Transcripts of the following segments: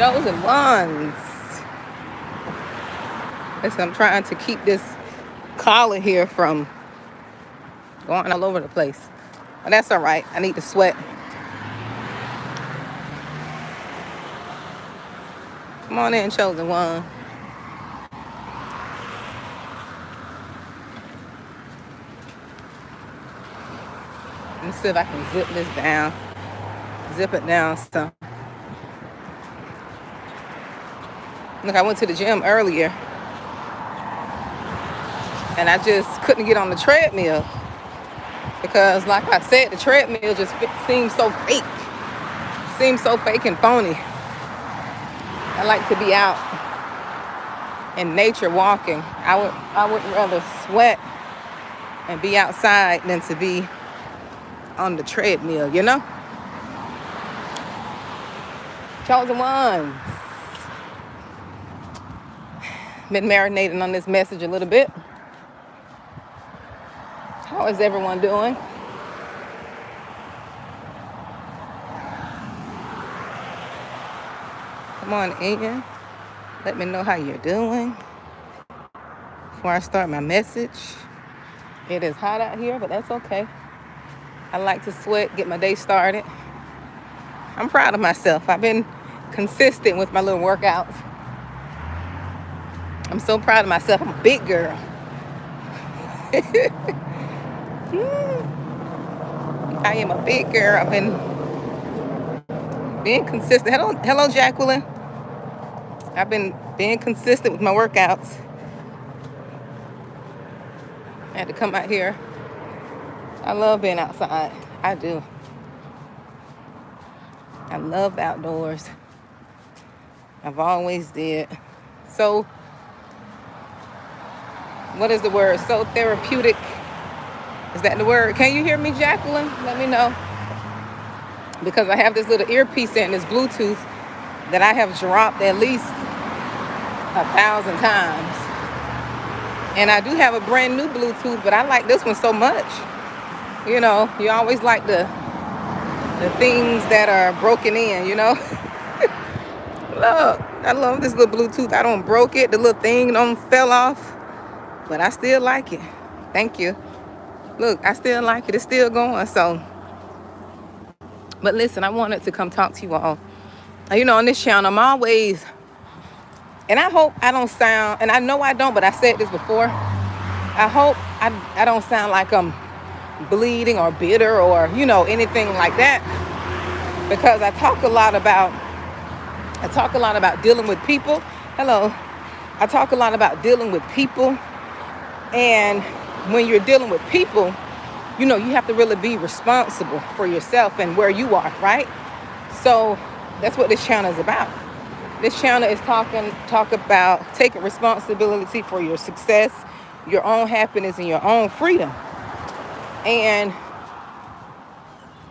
Chosen ones. Listen, I'm trying to keep this collar here from going all over the place. But that's all right. I need to sweat. Come on in, chosen one. Let me see if I can zip this down. Zip it down some. Look, I went to the gym earlier and I just couldn't get on the treadmill because, like I said, the treadmill just seems so fake. Seems so fake and phony. I like to be out in nature walking. I would rather sweat and be outside than to be on the treadmill, you know? Chosen ones. Been marinating on this message a little bit. How is everyone doing? Come on in. Let me know how you're doing. Before I start my message. It is hot out here, but that's okay. I like to sweat, get my day started. I'm proud of myself. I've been consistent with my little workouts. I'm so proud of myself. I'm a big girl. I am a big girl. I've been being consistent. Hello, Jacqueline. I've been being consistent with my workouts. I had to come out here. I love being outside. I do. I love the outdoors. I've always did. So, what is the word? So therapeutic. Is that the word? Can you hear me, Jacqueline? Let me know. Because I have this little earpiece in, this Bluetooth, that I have dropped at least 1,000 times. And I do have a brand new Bluetooth, but I like this one so much. You know, you always like the things that are broken in, you know. Look, I love this little Bluetooth. I don't broke it. The little thing don't fell off. But I still like it. Thank you. Look, I still like it. It's still going. So, but listen, I wanted to come talk to you all. You know, on this channel, I'm always, and I hope I don't sound, and I know I don't, but I said this before. I hope I don't sound like I'm bleeding or bitter or, you know, anything like that. Because I talk a lot about dealing with people. Hello. I talk a lot about dealing with people. And when you're dealing with people, you know, you have to really be responsible for yourself and where you are, right? So that's what this channel is about. This channel is talk about taking responsibility for your success, your own happiness, and your own freedom. And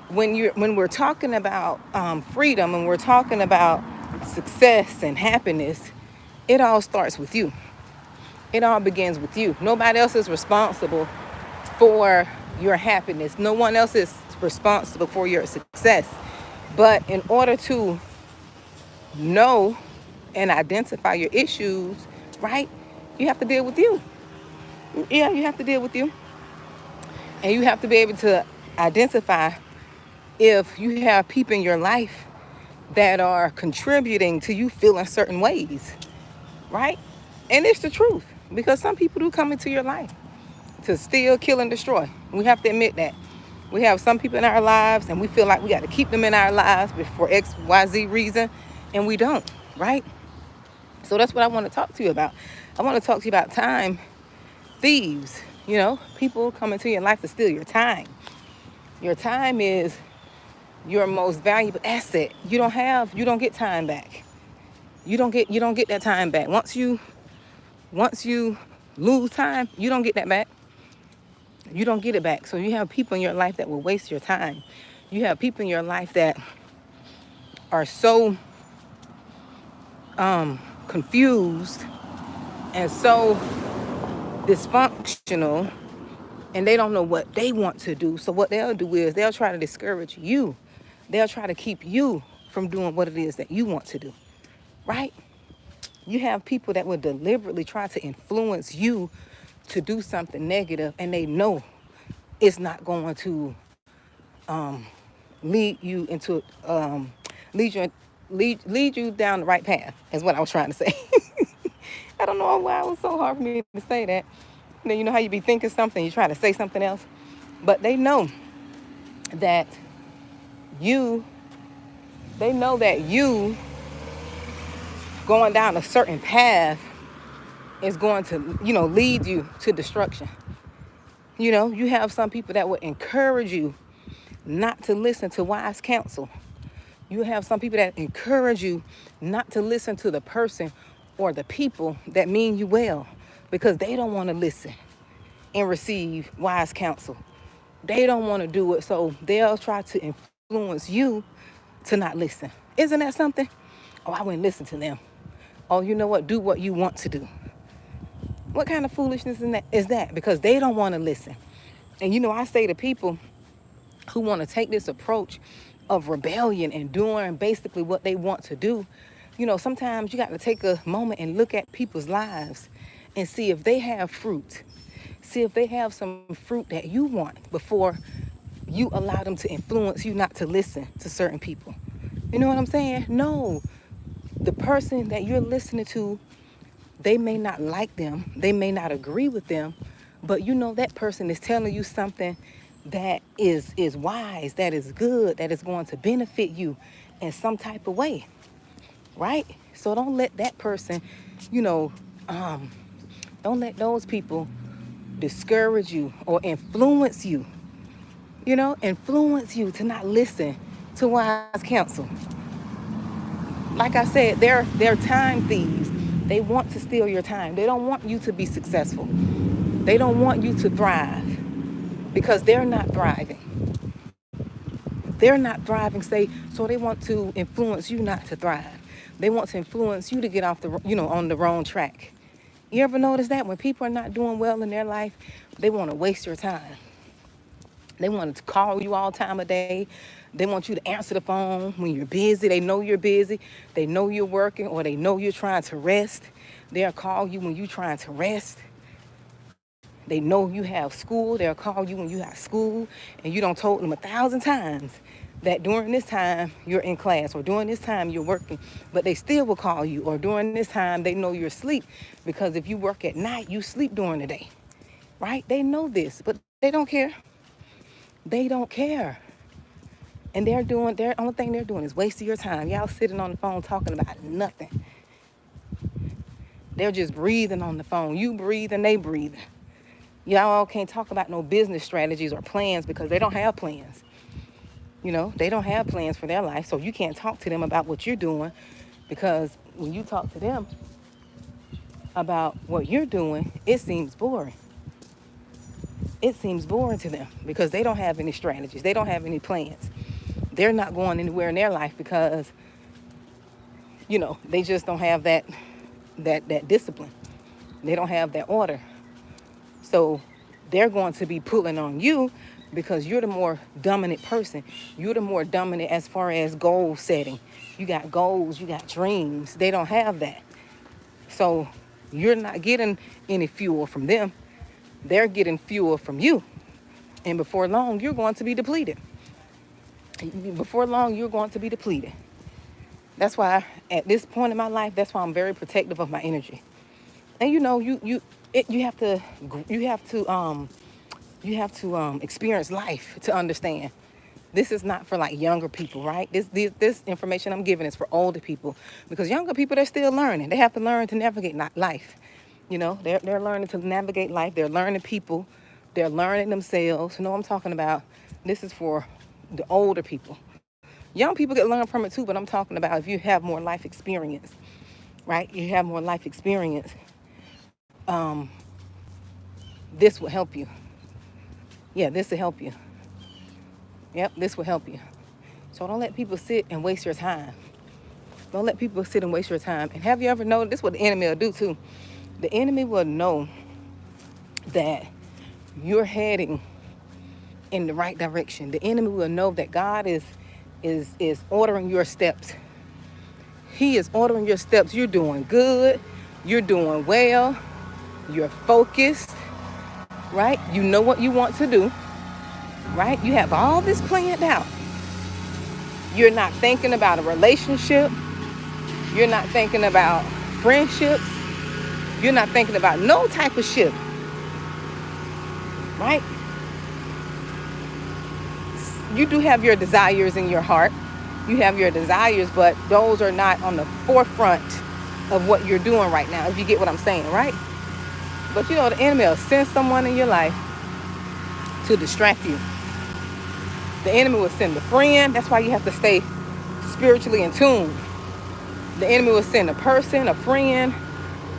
when we're talking about freedom and we're talking about success and happiness, it all starts with you. It all begins with you. Nobody else is responsible for your happiness. No one else is responsible for your success. But in order to know and identify your issues, right, you have to deal with you. Yeah, you have to deal with you. And you have to be able to identify if you have people in your life that are contributing to you feeling certain ways, right? And it's the truth. Because some people do come into your life to steal, kill, and destroy. We have to admit that. We have some people in our lives and we feel like we got to keep them in our lives for X, Y, Z reason. And we don't, right? So that's what I want to talk to you about. I want to talk to you about time thieves. You know, people come into your life to steal your time. Your time is your most valuable asset. You don't get time back. You don't get that time back. Once you lose time, you don't get that back. You don't get it back. So you have people in your life that will waste your time. You have people in your life that are so confused and so dysfunctional, and they don't know what they want to do. So what they'll do is they'll try to discourage you. They'll try to keep you from doing what it is that you want to do, right? You have people that will deliberately try to influence you to do something negative, and they know it's not going to lead you into lead you lead you down the right path. Is what I was trying to say. I don't know why it was so hard for me to say that. You know how you be thinking something, you try to say something else, but they know that you you going down a certain path is going to, lead you to destruction. You have some people that will encourage you not to listen to wise counsel. You have some people that encourage you not to listen to the person or the people that mean you well, because they don't want to listen and receive wise counsel. They don't want to do it, so they'll try to influence you to not listen. Isn't that something? Oh, I wouldn't listen to them. Oh, you know what? Do what you want to do. What kind of foolishness is that? Because they don't want to listen. And I say to people who want to take this approach of rebellion and doing basically what they want to do, sometimes you got to take a moment and look at people's lives and see if they have fruit. See if they have some fruit that you want before you allow them to influence you not to listen to certain people. You know what I'm saying? No, the person that you're listening to, they may not like them, they may not agree with them, but that person is telling you something that is wise, that is good, that is going to benefit you in some type of way, right? So don't let that person, don't let those people discourage you or influence you, influence you to not listen to wise counsel. Like I said, they're time thieves. They want to steal your time. They don't want you to be successful. They don't want you to thrive because they're not thriving. They're not thriving, so they want to influence you not to thrive. They want to influence you to get off on the wrong track. You ever notice that when people are not doing well in their life, they want to waste your time. They want to call you all time of day. They want you to answer the phone when you're busy. They know you're busy. They know you're working, or they know you're trying to rest. They'll call you when you're trying to rest. They know you have school. They'll call you when you have school, and you don't told them 1,000 times that during this time you're in class, or during this time you're working, but they still will call you. Or during this time they know you're asleep, because if you work at night, you sleep during the day, right? They know this, but they don't care. They don't care. And their only thing they're doing is wasting your time. Y'all sitting on the phone talking about nothing. They're just breathing on the phone. You breathe and they breathe. Y'all can't talk about no business strategies or plans because they don't have plans. They don't have plans for their life. So you can't talk to them about what you're doing, because when you talk to them about what you're doing, it seems boring. It seems boring to them because they don't have any strategies. They don't have any plans. They're not going anywhere in their life because, they just don't have that discipline. They don't have that order. So they're going to be pulling on you because you're the more dominant person. You're the more dominant as far as goal setting. You got goals, you got dreams. They don't have that. So you're not getting any fuel from them. They're getting fuel from you. And before long, you're going to be depleted. Before long, you're going to be depleted. That's why at this point in my life, that's why I'm very protective of my energy. And you have to experience life to understand. This is not for like younger people, right? This information I'm giving is for older people, because younger people, they're still learning. They have to learn to navigate life. They're learning to navigate life. They're learning people. They're learning themselves. You know what I'm talking about? This is for the older people. Young people can learn from it too, but I'm talking about if you have more life experience, right? You have more life experience. This will help you. Yeah, this will help you. Yep, this will help you. So don't let people sit and waste your time. Don't let people sit and waste your time. And have you ever noticed, this is what the enemy will do too. The enemy will know that you're heading in the right direction. The enemy will know that God is ordering your steps. He is ordering your steps. You're doing good. You're doing well. You're focused, right? You know what you want to do, right? You have all this planned out. You're not thinking about a relationship. You're not thinking about friendships. You're not thinking about no type of shit, right? You do have your desires in your heart. You have your desires, but those are not on the forefront of what you're doing right now, if you get what I'm saying, right? But the enemy will send someone in your life to distract you. The enemy will send a friend. That's why you have to stay spiritually in tune. The enemy will send a person, a friend.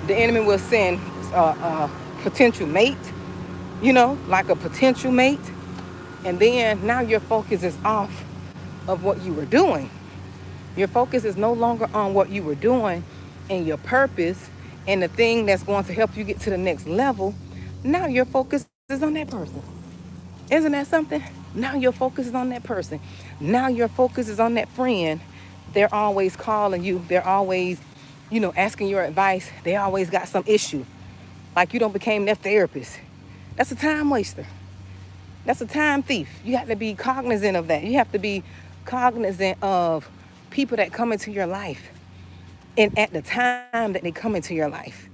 The enemy will send a potential mate, like a potential mate. And then now your focus is off of what you were doing. Your focus is no longer on what you were doing and your purpose and the thing that's going to help you get to the next level. Now your focus is on that person. Isn't that something? Now your focus is on that person. Now your focus is on that friend. They're always calling you. They're always, asking your advice. They always got some issue. Like you don't became their therapist. That's a time waster. That's a time thief. You have to be cognizant of that. You have to be cognizant of people that come into your life and at the time that they come into your life.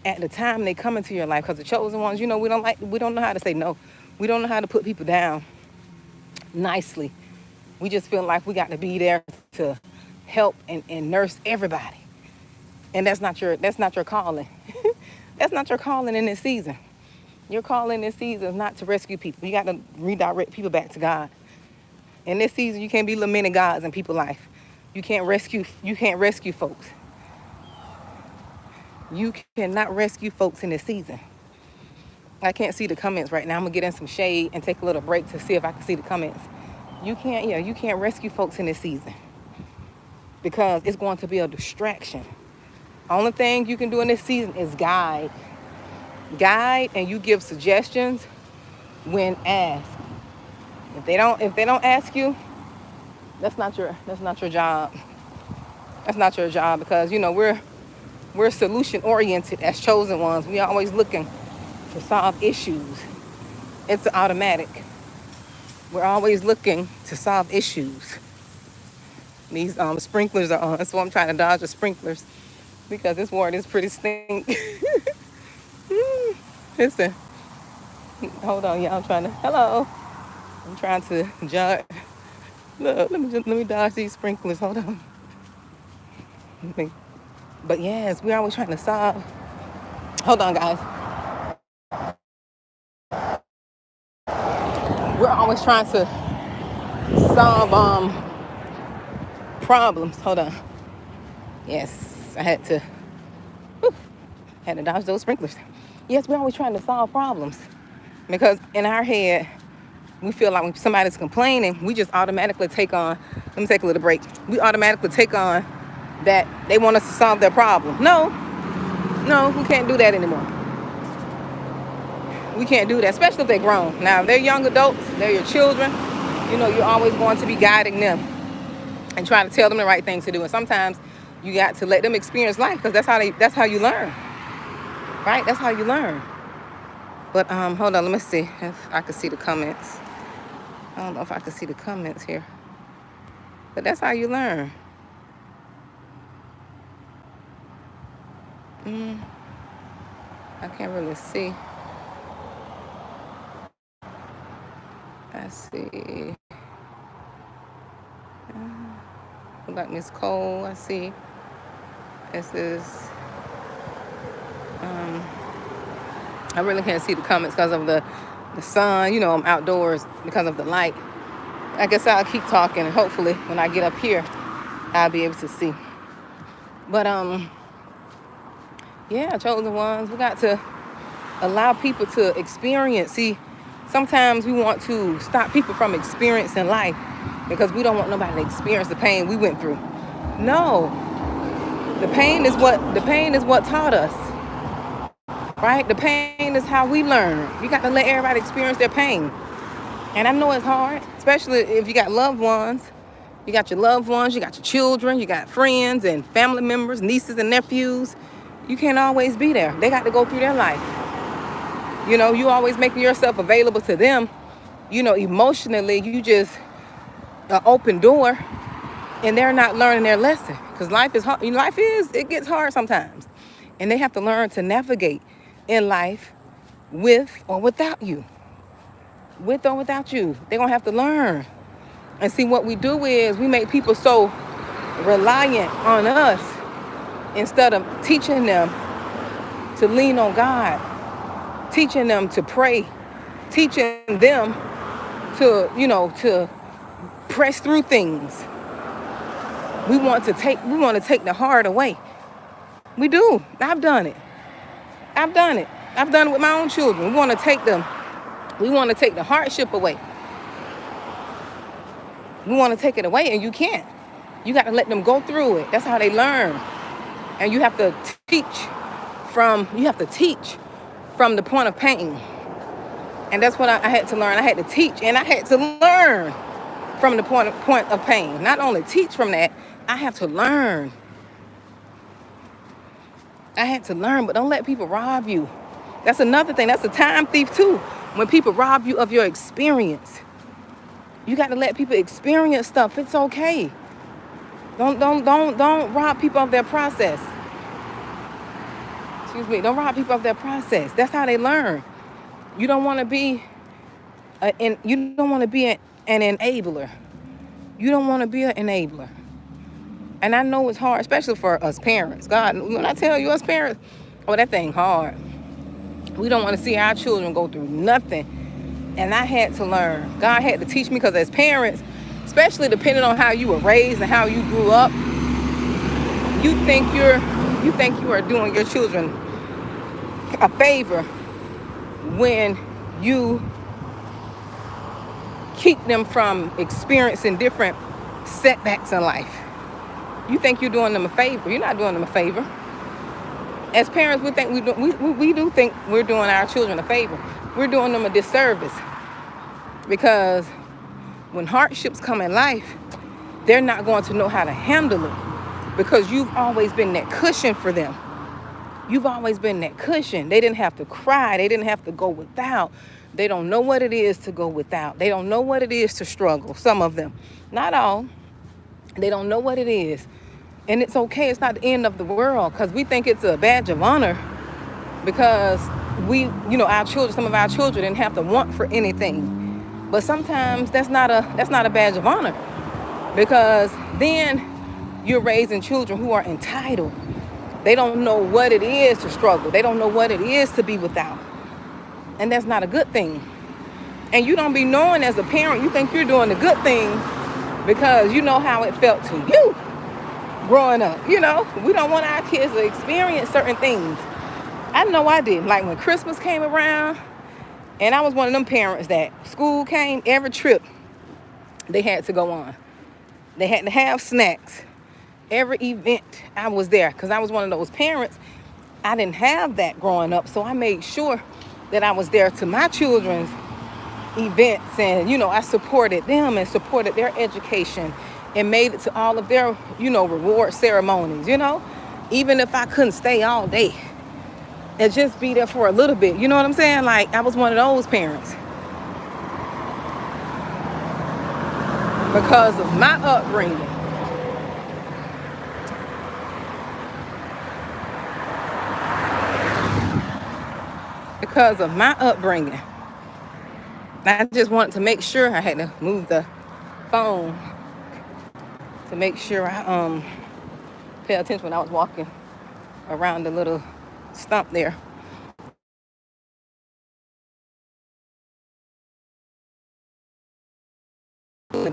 At the time they come into your life, because the chosen ones, we don't know how to say no. We don't know how to put people down nicely. We just feel like we got to be there to help and nurse everybody. And that's not your calling. That's not your calling in this season. Your calling this season is not to rescue people. You got to redirect people back to God. In this season, you can't be lamenting gods in people's life. You can't rescue folks. You cannot rescue folks in this season. I can't see the comments right now. I'm gonna get in some shade and take a little break to see if I can see the comments. You can't rescue folks in this season because it's going to be a distraction. Only thing you can do in this season is guide, and you give suggestions when asked. If they don't ask you, that's not your job. That's not your job, because we're solution oriented as chosen ones. We always looking to solve issues. It's automatic. We're always looking to solve issues. These sprinklers are on, so I'm trying to dodge the sprinklers because this water is pretty stink. Listen, hold on, y'all. I'm trying to judge. Look, let me dodge these sprinklers. Hold on. But yes, we're always trying to solve. Hold on, guys. We're always trying to solve problems. Hold on. Yes, I had to dodge those sprinklers. Yes, we're always trying to solve problems because in our head, we feel like when somebody's complaining, we just automatically take on. Let me take a little break. We automatically take on that they want us to solve their problem. No, we can't do that anymore. We can't do that, especially if they're grown. Now, if they're young adults, they're your children, you're always going to be guiding them and trying to tell them the right things to do. And sometimes you got to let them experience life because that's how you learn. Right? That's how you learn. But hold on, let me see if I can see the comments. I don't know if I can see the comments here. But that's how you learn. I can't really see. I see. Like Miss Cole, I see. This is. I really can't see the comments because of the sun. I'm outdoors because of the light. I guess I'll keep talking, and hopefully when I get up here, I'll be able to see. But chosen ones, we got to allow people to experience. See, sometimes we want to stop people from experiencing life because we don't want nobody to experience the pain we went through. No, the pain is what taught us. Right? The pain is how we learn. You got to let everybody experience their pain. And I know it's hard, especially if you got loved ones, You got your loved ones, you got your children, you got friends and family members, nieces and nephews. You can't always be there. They got to go through their life. You know, you always making yourself available to them. You know, emotionally, you just an open door, and they're not learning their lesson, because life is hard. It gets hard sometimes, and they have to learn to navigate in life with or without you. With or without you, they're gonna have to learn. And see, what we do is we make people so reliant on us instead of teaching them to lean on God, teaching them to pray, teaching them to, to press through things. We want to take the hard away. We do. I've done it. I've done it with my own children. We want to take the hardship away. We want to take it away, and you can't. You got to let them go through it. That's how they learn. And you have to teach from the point of pain. And that's what I had to learn. I had to teach, and I had to learn from the point of pain. Not only teach from that, I have to learn. I had to learn, but don't let people rob you. That's another thing. That's a time thief too. When people rob you of your experience. You got to let people experience stuff. It's okay. Don't rob people of their process. Excuse me. Don't rob people of their process. That's how they learn. You don't want to be an enabler. You don't want to be an enabler. And I know it's hard, especially for us parents. God, when I tell you, us parents, that thing hard. We don't want to see our children go through nothing. And I had to learn. God had to teach me, because as parents, especially depending on how you were raised and how you grew up, you think you are doing your children a favor when you keep them from experiencing different setbacks in life. You think you're doing them a favor. You're not doing them a favor. As parents, we do think we're doing our children a favor. We're doing them a disservice, because when hardships come in life, they're not going to know how to handle it, because you've always been that cushion for them. You've always been that cushion. They didn't have to cry. They didn't have to go without. They don't know what it is to go without. They don't know what it is to struggle. Some of them, not all. They don't know what it is. And it's okay. It's not the end of the world, because we think it's a badge of honor, because some of our children didn't have to want for anything. But sometimes that's not a badge of honor, because then you're raising children who are entitled. They don't know what it is to struggle. They don't know what it is to be without. And that's not a good thing. And you don't be knowing as a parent, you think you're doing the good thing because you know how it felt to you growing up. We don't want our kids to experience certain things. I know I did. Like when Christmas came around, and I was one of them parents that school came, every trip they had to go on. They had to have snacks. Every event I was there, because I was one of those parents. I didn't have that growing up, so I made sure that I was there to my children's events, and I supported them and supported their education and made it to all of their reward ceremonies, even if I couldn't stay all day and just be there for a little bit. You know what I'm saying? Like, I was one of those parents because of my upbringing. Because of my upbringing, I just wanted to make sure. I had to move the phone to make sure I pay attention when I was walking around the little stump there.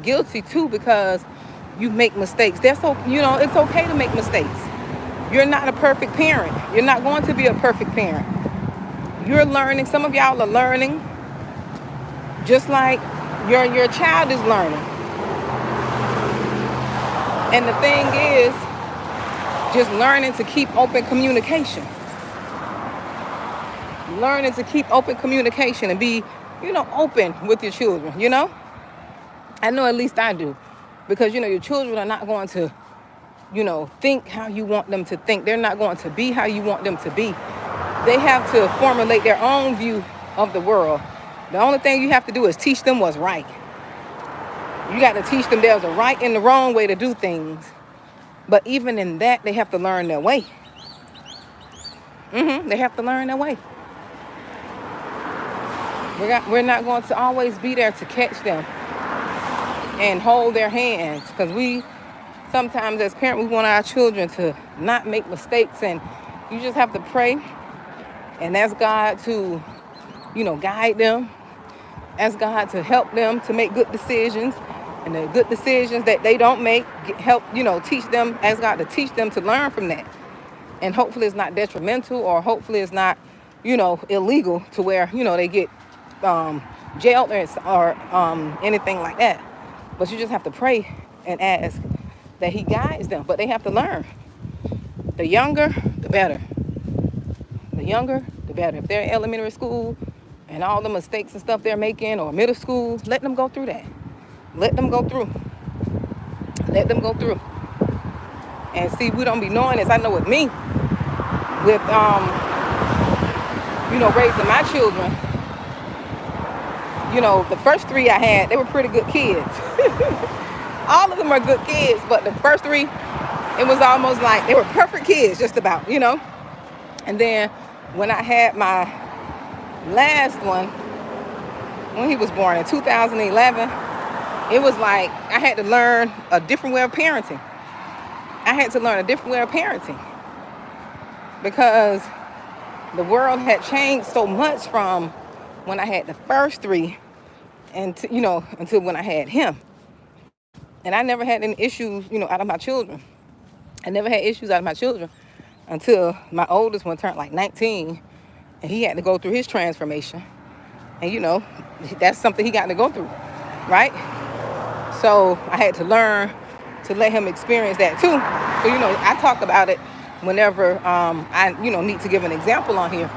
Guilty too, because you make mistakes. It's okay to make mistakes. You're not a perfect parent. You're not going to be a perfect parent. You're learning. Some of y'all are learning, just like your child is learning. And the thing is, just learning to keep open communication. Learning to keep open communication and be, open with your children, I know at least I do. Because, your children are not going to, think how you want them to think. They're not going to be how you want them to be. They have to formulate their own view of the world. The only thing you have to do is teach them what's right. You got to teach them there's a right and the wrong way to do things. But even in that, they have to learn their way. They have to learn their way. We're not going to always be there to catch them and hold their hands, because we sometimes as parents, we want our children to not make mistakes, and you just have to pray and ask God to, guide them, ask God to help them to make good decisions, and the good decisions that they don't make, help, teach them, ask God to teach them to learn from that. And hopefully it's not detrimental, or hopefully it's not, illegal to where, they get jailed or anything like that. But you just have to pray and ask that he guides them. But they have to learn. The younger, the better. The younger, the better. If they're in elementary school and all the mistakes and stuff they're making, or middle school, let them go through that. Let them go through. Let them go through. And see, we don't be knowing this. I know with me, with, raising my children, the first three I had, they were pretty good kids. All of them are good kids, but the first three, it was almost like they were perfect kids, just about, And then when I had my last one, when he was born in 2011, it was like I had to learn a different way of parenting. I had to learn a different way of parenting, because the world had changed so much from when I had the first three and until when I had him. And I never had any issues, out of my children. I never had issues out of my children until my oldest one turned like 19, and he had to go through his transformation. And that's something he got to go through, right? So I had to learn to let him experience that too. So, I talk about it whenever I, need to give an example on here.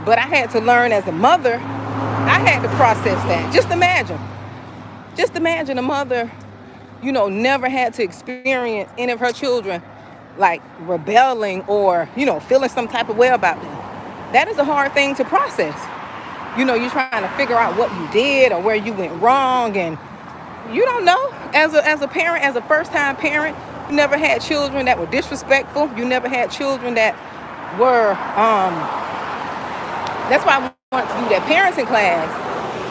But I had to learn as a mother, I had to process that. Just imagine a mother, never had to experience any of her children like rebelling or, feeling some type of way about them. That is a hard thing to process. You're trying to figure out what you did or where you went wrong, and you don't know. As a parent, as a first-time parent, you never had children that were disrespectful. You never had children that were, that's why I want to do that parenting class,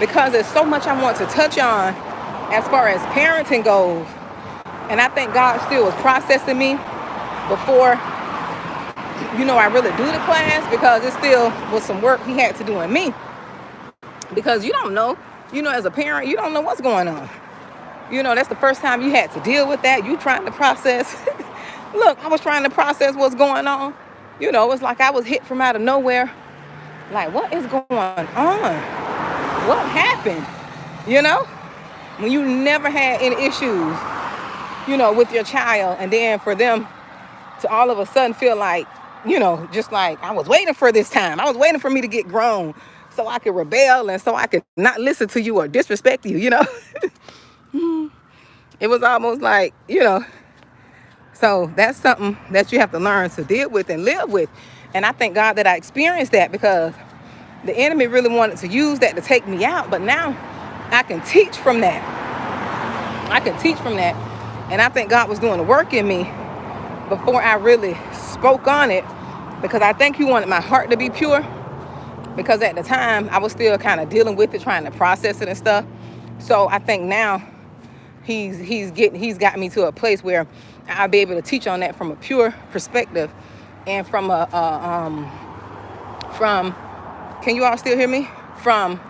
because there's so much I want to touch on as far as parenting goes. And I think God still was processing me before, I really do the class, because it still was some work he had to do in me. Because you don't know, as a parent, you don't know what's going on. That's the first time you had to deal with that. You trying to process. Look, I was trying to process what's going on. It's like I was hit from out of nowhere. Like, what is going on? What happened? When you never had any issues, with your child, and then for them to all of a sudden feel like, just like I was waiting for this time. I was waiting for me to get grown so I could rebel and so I could not listen to you or disrespect you, It was almost like, so that's something that you have to learn to deal with and live with. And I thank God that I experienced that, because the enemy really wanted to use that to take me out. But now I can teach from that. And I think God was doing the work in me before I really spoke on it, because I think he wanted my heart to be pure. Because at the time I was still kind of dealing with it, trying to process it and stuff. So I think now he's got me to a place where I'll be able to teach on that from a pure perspective, and from can you all still hear me? From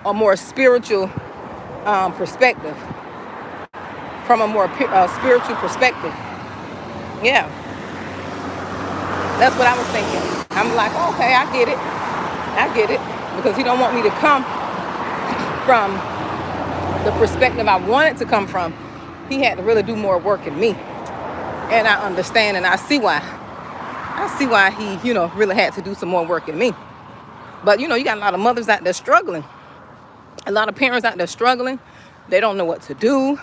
a more spiritual perspective. From a more spiritual perspective. Yeah. That's what I was thinking. I'm like, okay, I get it. Because he don't want me to come from the perspective I wanted to come from. He had to really do more work in me. And I understand, and I see why he, really had to do some more work in me. But, you got a lot of mothers out there struggling. A lot of parents out there struggling. They don't know what to do.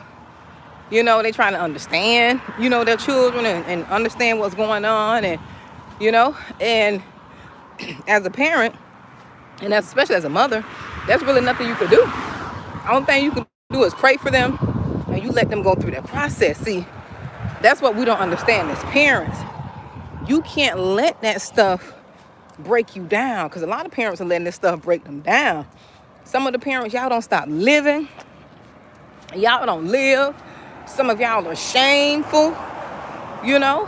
They trying to understand, their children and understand what's going on. And as a parent, and especially as a mother, there's really nothing you could do. The only thing you can do is pray for them, and you let them go through that process. See, that's what we don't understand as parents. You can't let that stuff break you down, because a lot of parents are letting this stuff break them down. Some of the parents, y'all don't stop living. Y'all don't live. Some of y'all are shameful.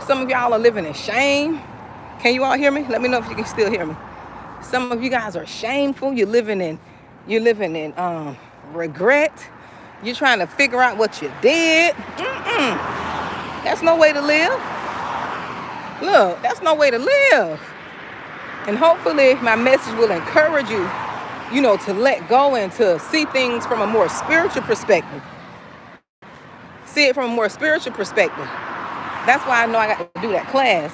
Some of y'all are living in shame. Can you all hear me? Let me know if you can still hear me. Some of you guys are shameful. You're living in regret. You're trying to figure out what you did. That's no way to live. Look, that's no way to live. And hopefully my message will encourage you, to let go and to see things from a more spiritual perspective. See it from a more spiritual perspective. That's why I know I got to do that class.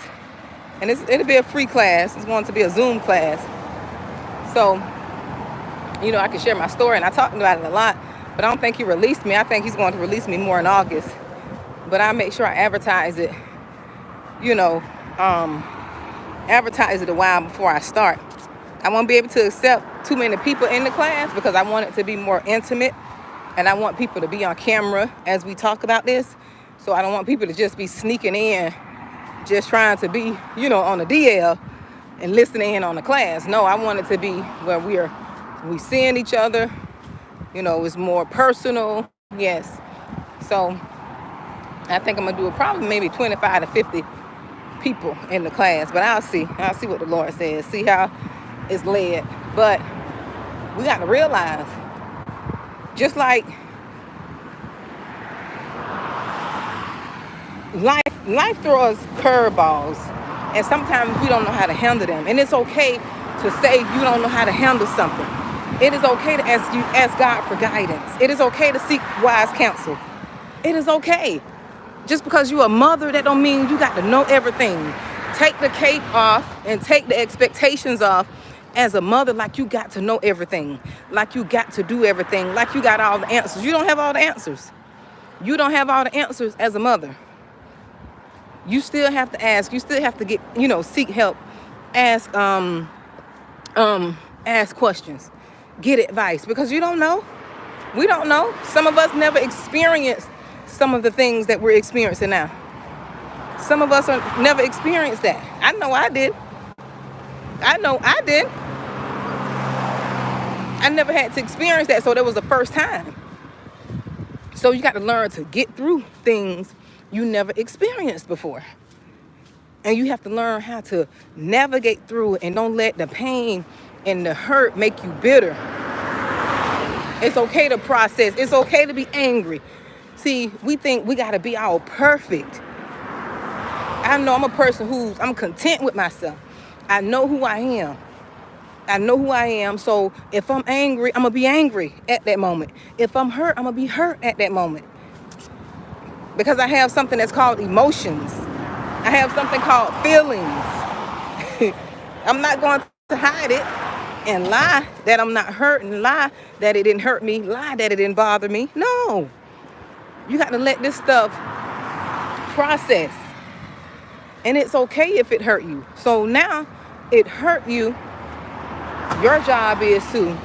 And it'll be a free class. It's going to be a Zoom class. So, I can share my story, and I talked about it a lot, but I don't think he released me. I think he's going to release me more in August. But I make sure I advertise it, advertise it a while before I start. I won't be able to accept too many people in the class because I want it to be more intimate, and I want people to be on camera as we talk about this. So I don't want people to just be sneaking in, just trying to be, on the DL and listening in on the class. No, I want it to be where we seeing each other. It's more personal. Yes. So I think I'm gonna do it probably maybe 25 to 50 people in the class, but I'll see what the Lord says, see how it's led. But we got to realize, just like life throws curveballs, and sometimes we don't know how to handle them. And it's okay to say you don't know how to handle something. It is okay to ask God for guidance. It is okay to seek wise counsel. It is okay. Just because you're a mother, that don't mean you got to know everything. Take the cape off and take the expectations off as a mother, like you got to know everything, like you got to do everything, like you got all the answers. You don't have all the answers. You don't have all the answers as a mother. You still have to ask. You still have to get, seek help. Ask questions. Get advice, because you don't know. We don't know. Some of us never experienced some of the things that we're experiencing now. Some of us never experienced that. I know I did. I never had to experience that, so that was the first time. So you got to learn to get through things you never experienced before. And you have to learn how to navigate through it, and don't let the pain and the hurt make you bitter. It's okay to process. It's okay to be angry. See, we think we got to be all perfect. I know I'm a person I'm content with myself. I know who I am. So if I'm angry, I'm going to be angry at that moment. If I'm hurt, I'm going to be hurt at that moment. Because I have something that's called emotions. I have something called feelings. I'm not going to hide it and lie that I'm not hurt, and lie that it didn't hurt me, lie that it didn't bother me. No. You got to let this stuff process. And it's okay if it hurt you. So now it hurt you. Your job is to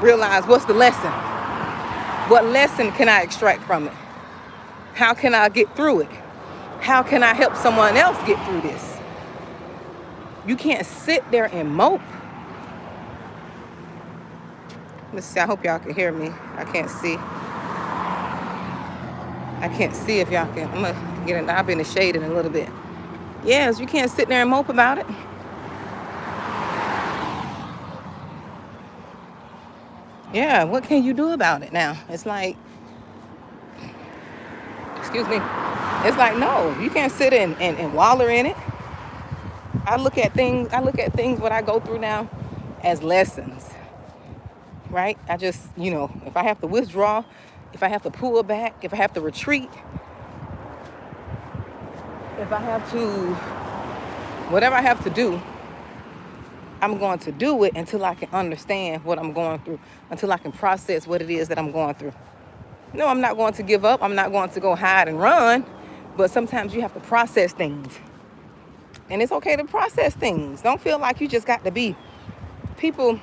realize, what's the lesson? What lesson can I extract from it? How can I get through it? How can I help someone else get through this? You can't sit there and mope. Let's see, I hope y'all can hear me. I can't see if y'all can. I'm going to get in. I'll be in the shade in a little bit. Yes, you can't sit there and mope about it. Yeah, what can you do about it now? It's like, excuse me. It's like, no, you can't sit and waller in it. I look at things what I go through now as lessons, right? I just, if I have to withdraw, if I have to pull back, if I have to retreat, if I have to, whatever I have to do, I'm going to do it until I can understand what I'm going through, until I can process what it is that I'm going through. No, I'm not going to give up. I'm not going to go hide and run. But sometimes you have to process things. And it's okay to process things. Don't feel like you just got to be. People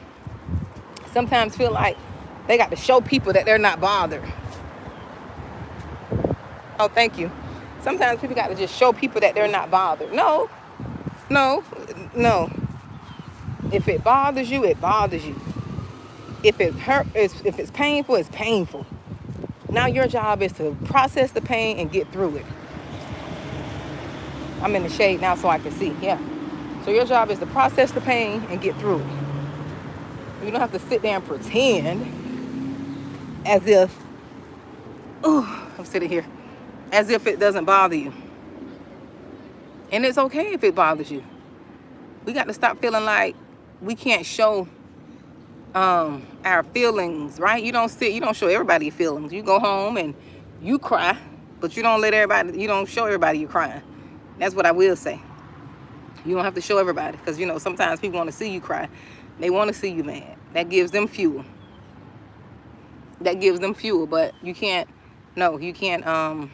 sometimes feel like they got to show people that they're not bothered. Oh, thank you. Sometimes people got to just show people that they're not bothered. No, no, no. If it bothers you, it bothers you. If it hurt, if it's painful, it's painful. Now your job is to process the pain and get through it. I'm in the shade now so I can see. Yeah. So your job is to process the pain and get through it. You don't have to sit there and pretend as if, I'm sitting here, as if it doesn't bother you. And it's okay if it bothers you. We got to stop feeling like we can't show our feelings, right? You don't show everybody your feelings. You go home and you cry, but you don't show everybody you're crying. That's what I will say. You don't have to show everybody, because sometimes people want to see you cry. They want to see you mad. That gives them fuel. But you can't. No, you can't.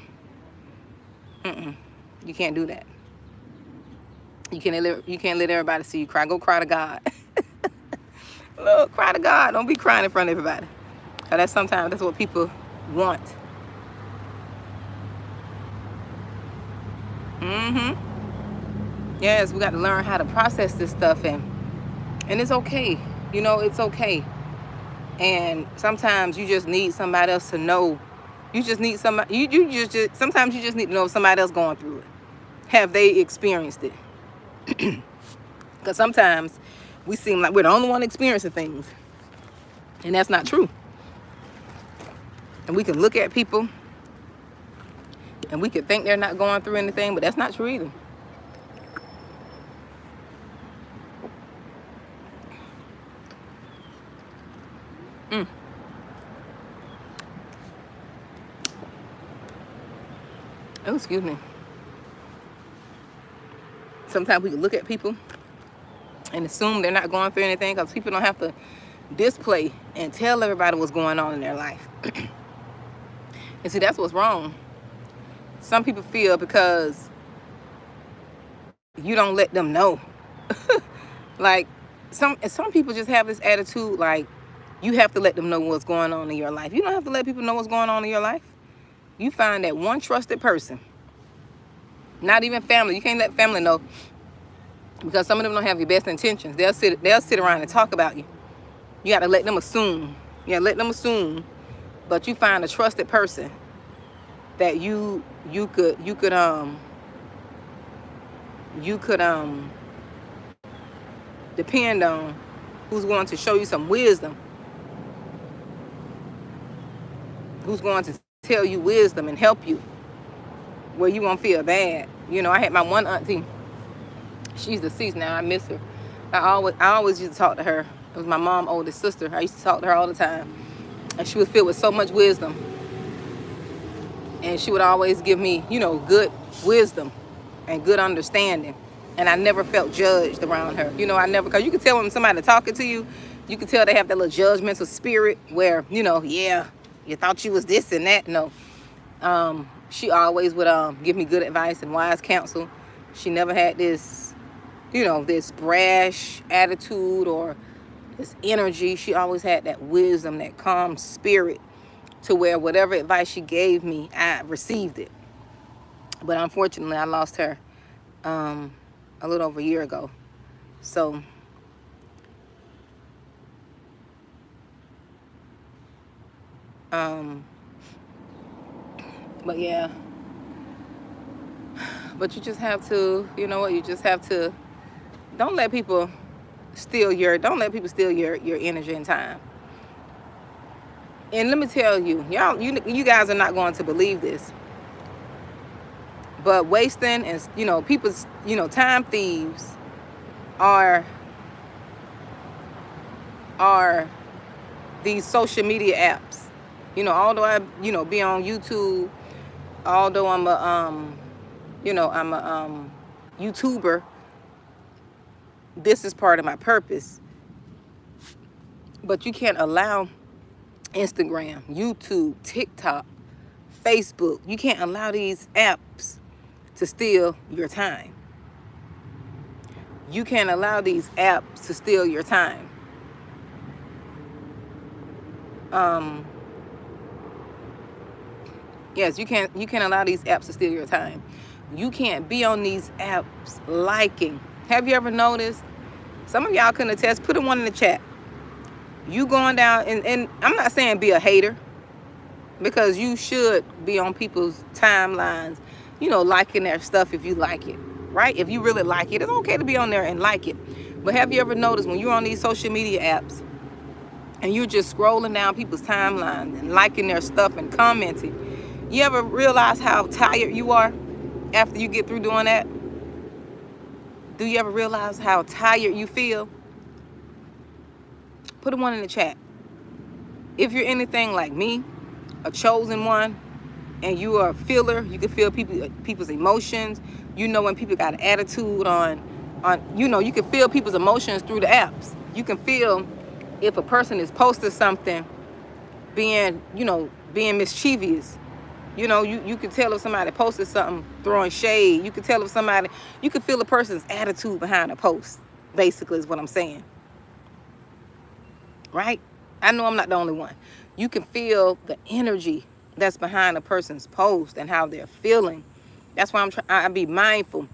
You can't do that. You can't let everybody see you cry. Go cry to God. Look, cry to God. Don't be crying in front of everybody. Because sometimes that's what people want. Yes, we got to learn how to process this stuff, and it's okay. It's okay. And sometimes you just need somebody else to know. You just need somebody. Sometimes you just need to know if somebody else going through it. Have they experienced it? Because sometimes we seem like we're the only one experiencing things, and that's not true. And we can look at people and we could think they're not going through anything, but that's not true either. Oh, excuse me. Sometimes we can look at people and assume they're not going through anything, because people don't have to display and tell everybody what's going on in their life. And see, that's what's wrong. Some people feel because you don't let them know. Like some people just have this attitude like you have to let them know what's going on in your life. You don't have to let people know what's going on in your life. You find that one trusted person. Not even family. You can't let family know, because some of them don't have your best intentions. They'll sit around and talk about you. You got to let them assume. Let them assume. But you find a trusted person that you could depend on, who's going to show you some wisdom, who's going to tell you wisdom and help you where you won't feel bad. I had my one auntie. She's deceased now. I miss her. I always used to talk to her. It was my mom's oldest sister. I used to talk to her all the time, and she was filled with so much wisdom. And she would always give me, good wisdom and good understanding. And I never felt judged around her. Because you can tell when somebody's talking to you, you can tell they have that little judgmental spirit where, you thought you was this and that. No. She always would give me good advice and wise counsel. She never had this, this brash attitude or this energy. She always had that wisdom, that calm spirit, to where whatever advice she gave me, I received it. But unfortunately, I lost her a little over a year ago. So but yeah, but you just have to, you just have to, don't let people steal your energy and time. And let me tell you, you guys are not going to believe this, but wasting and, people's, time thieves are these social media apps. Although I, be on YouTube, although I'm a, YouTuber, this is part of my purpose. But you can't allow Instagram, YouTube, TikTok, Facebook. You can't allow these apps to steal your time. You can't allow these apps to steal your time. Yes, you can't allow these apps to steal your time. You can't be on these apps liking. Have you ever noticed? Some of y'all can attest. Put a one in the chat. You going down, and I'm not saying be a hater, because you should be on people's timelines, liking their stuff if you like it, right? If you really like it, it's okay to be on there and like it. But have you ever noticed when you're on these social media apps and you're just scrolling down people's timelines and liking their stuff and commenting, you ever realize how tired you are after you get through doing that? Do you ever realize how tired you feel? Put a one in the chat. If you're anything like me, a chosen one, and you are a feeler, you can feel people's emotions. When people got an attitude on you can feel people's emotions through the apps. You can feel if a person is posting something being mischievous. You can tell if somebody posted something throwing shade. You can tell if you can feel a person's attitude behind a post, basically is what I'm saying. Right? I know I'm not the only one. You can feel the energy that's behind a person's post and how they're feeling. That's why I be mindful.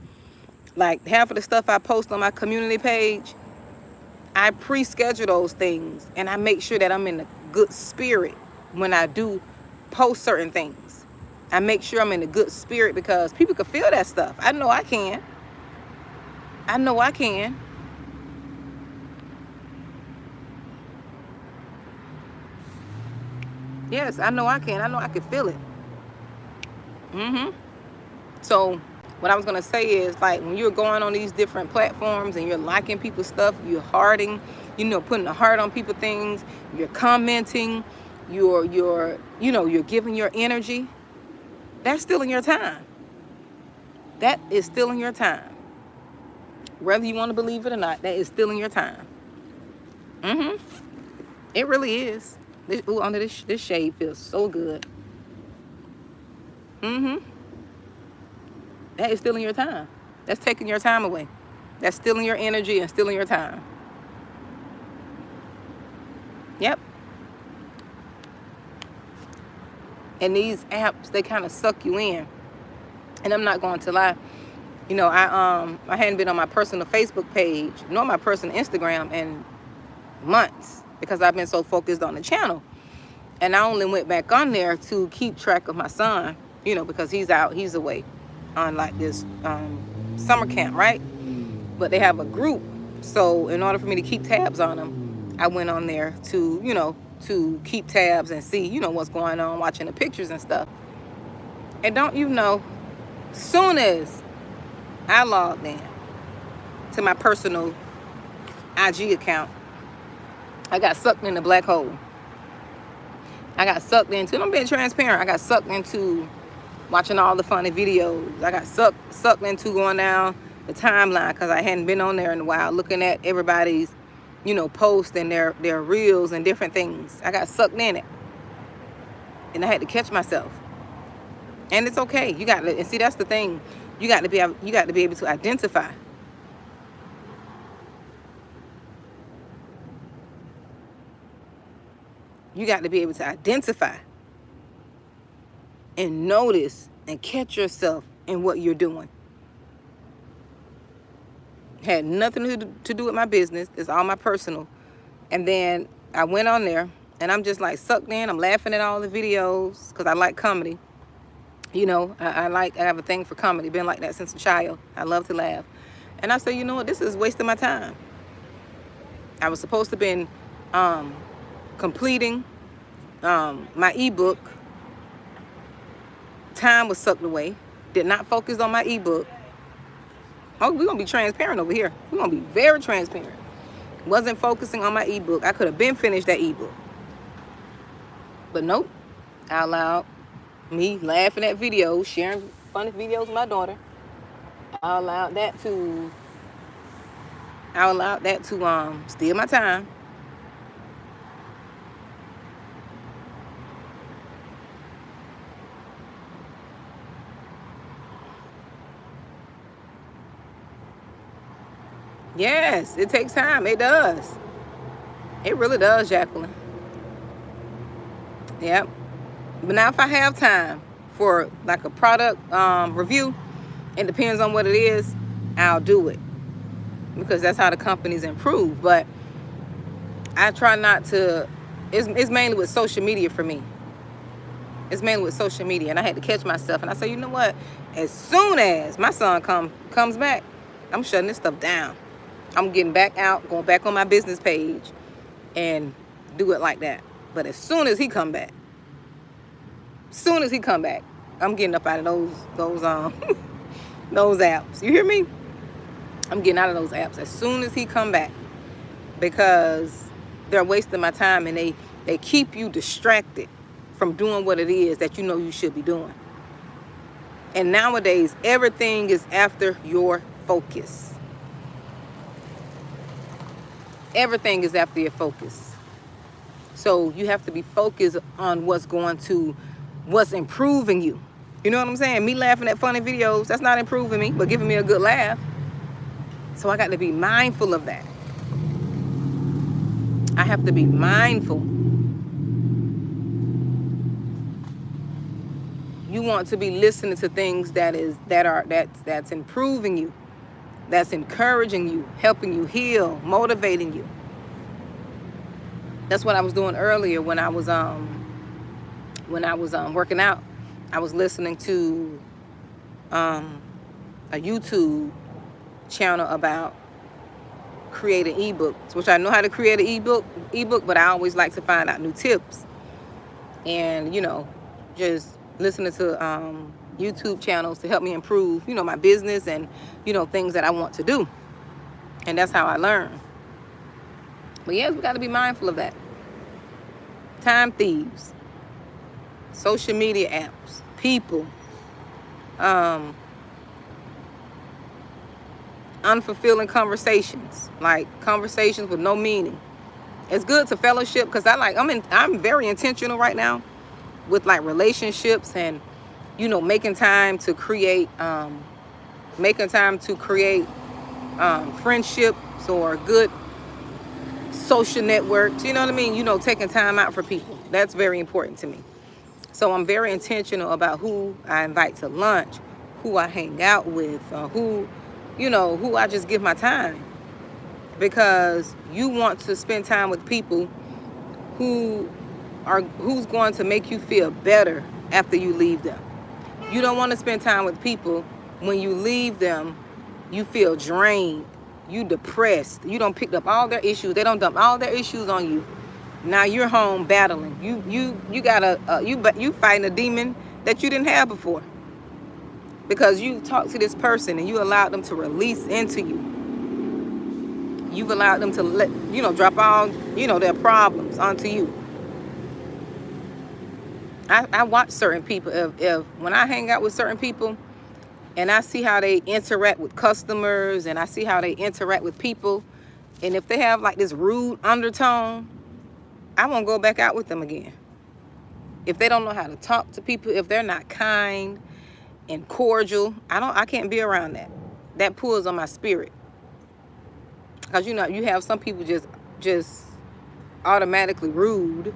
Like half of the stuff I post on my community page, I pre-schedule those things and I make sure that I'm in a good spirit when I do post certain things. I make sure I'm in a good spirit because people can feel that stuff. I know I can. Yes, I know I can. I know I can feel it. So what I was going to say is, like, when you're going on these different platforms and you're liking people's stuff, you're hearting, putting a heart on people's things, you're commenting, you're giving your energy, that's stealing your time. That is stealing your time. Whether you want to believe it or not, that is stealing your time. It really is. Under this shade feels so good. That is stealing your time. That's taking your time away. That's stealing your energy and stealing your time. Yep. And these apps, they kind of suck you in. And I'm not going to lie. I hadn't been on my personal Facebook page, nor my personal Instagram in months because I've been so focused on the channel. And I only went back on there to keep track of my son, because he's away on like this summer camp, right? But they have a group. So in order for me to keep tabs on them, I went on there to keep tabs and see, what's going on, watching the pictures and stuff. And don't soon as I logged in to my personal IG account, I got sucked in the black hole. I got sucked into, I'm being transparent, I got sucked into watching all the funny videos. I got sucked into going down the timeline because I hadn't been on there in a while, looking at everybody's, posts and their reels and different things. I got sucked in it. And I had to catch myself. And it's okay. And see, that's the thing. You got to be able to identify. You got to be able to identify and notice and catch yourself in what you're doing. Had nothing to do with my business. It's all my personal. And then I went on there and I'm just like sucked in. I'm laughing at all the videos because I like comedy. I have a thing for comedy. Been like that since a child. I love to laugh. And I said, what? This is wasting my time. I was supposed to been completing my ebook. Time was sucked away. Did not focus on my ebook. Oh, we're going to be transparent over here. We're going to be very transparent. Wasn't focusing on my ebook. I could have been finished that ebook. But nope. I allowed me laughing at videos, sharing funny videos with my daughter. I allowed that to steal my time. Yes, it takes time. It does. It really does, Jacqueline. Yep. But now if I have time for like a product review, it depends on what it is, I'll do it. Because that's how the companies improve. But I try not to, it's mainly with social media for me. It's mainly with social media. And I had to catch myself. And I said, you know what? As soon as my son comes back, I'm shutting this stuff down. I'm getting back out, going back on my business page and do it like that. But as soon as he come back, I'm getting up out of those those apps. You hear me? I'm getting out of those apps as soon as he come back, because they're wasting my time and they keep you distracted from doing what it is that you know you should be doing. And nowadays, everything is after your focus. Everything is after your focus. So you have to be focused on what's improving you. You know what I'm saying? Me laughing at funny videos, that's not improving me, but giving me a good laugh. So I got to be mindful of that. I have to be mindful. You want to be listening to things that's improving you, that's encouraging you, helping you heal, motivating you. That's what I was doing earlier when I was working out. I was listening to a YouTube channel about creating ebooks, which I know how to create an ebook, but I always like to find out new tips. And just listening to YouTube channels to help me improve, my business and things that I want to do. And that's how I learn. But yes, we got to be mindful of that. Time thieves, social media apps, people, unfulfilling conversations, like conversations with no meaning. It's good to fellowship because I'm very intentional right now with like relationships and making time to create friendships or good social networks. You know what I mean? Taking time out for people. That's very important to me. So I'm very intentional about who I invite to lunch, who I hang out with, or who I just give my time. Because you want to spend time with people who's going to make you feel better after you leave them. You don't want to spend time with people when you leave them, you feel drained, you depressed, you don't pick up all their issues, they don't dump all their issues on you. Now you're home battling. You fighting a demon that you didn't have before. Because you talked to this person and you allowed them to release into you. You've allowed them to drop all, their problems onto you. I watch certain people. If when I hang out with certain people and I see how they interact with customers and I see how they interact with people, and if they have like this rude undertone, I won't go back out with them again. If they don't know how to talk to people, if they're not kind and cordial, I can't be around that. That pulls on my spirit. Because you have some people just automatically rude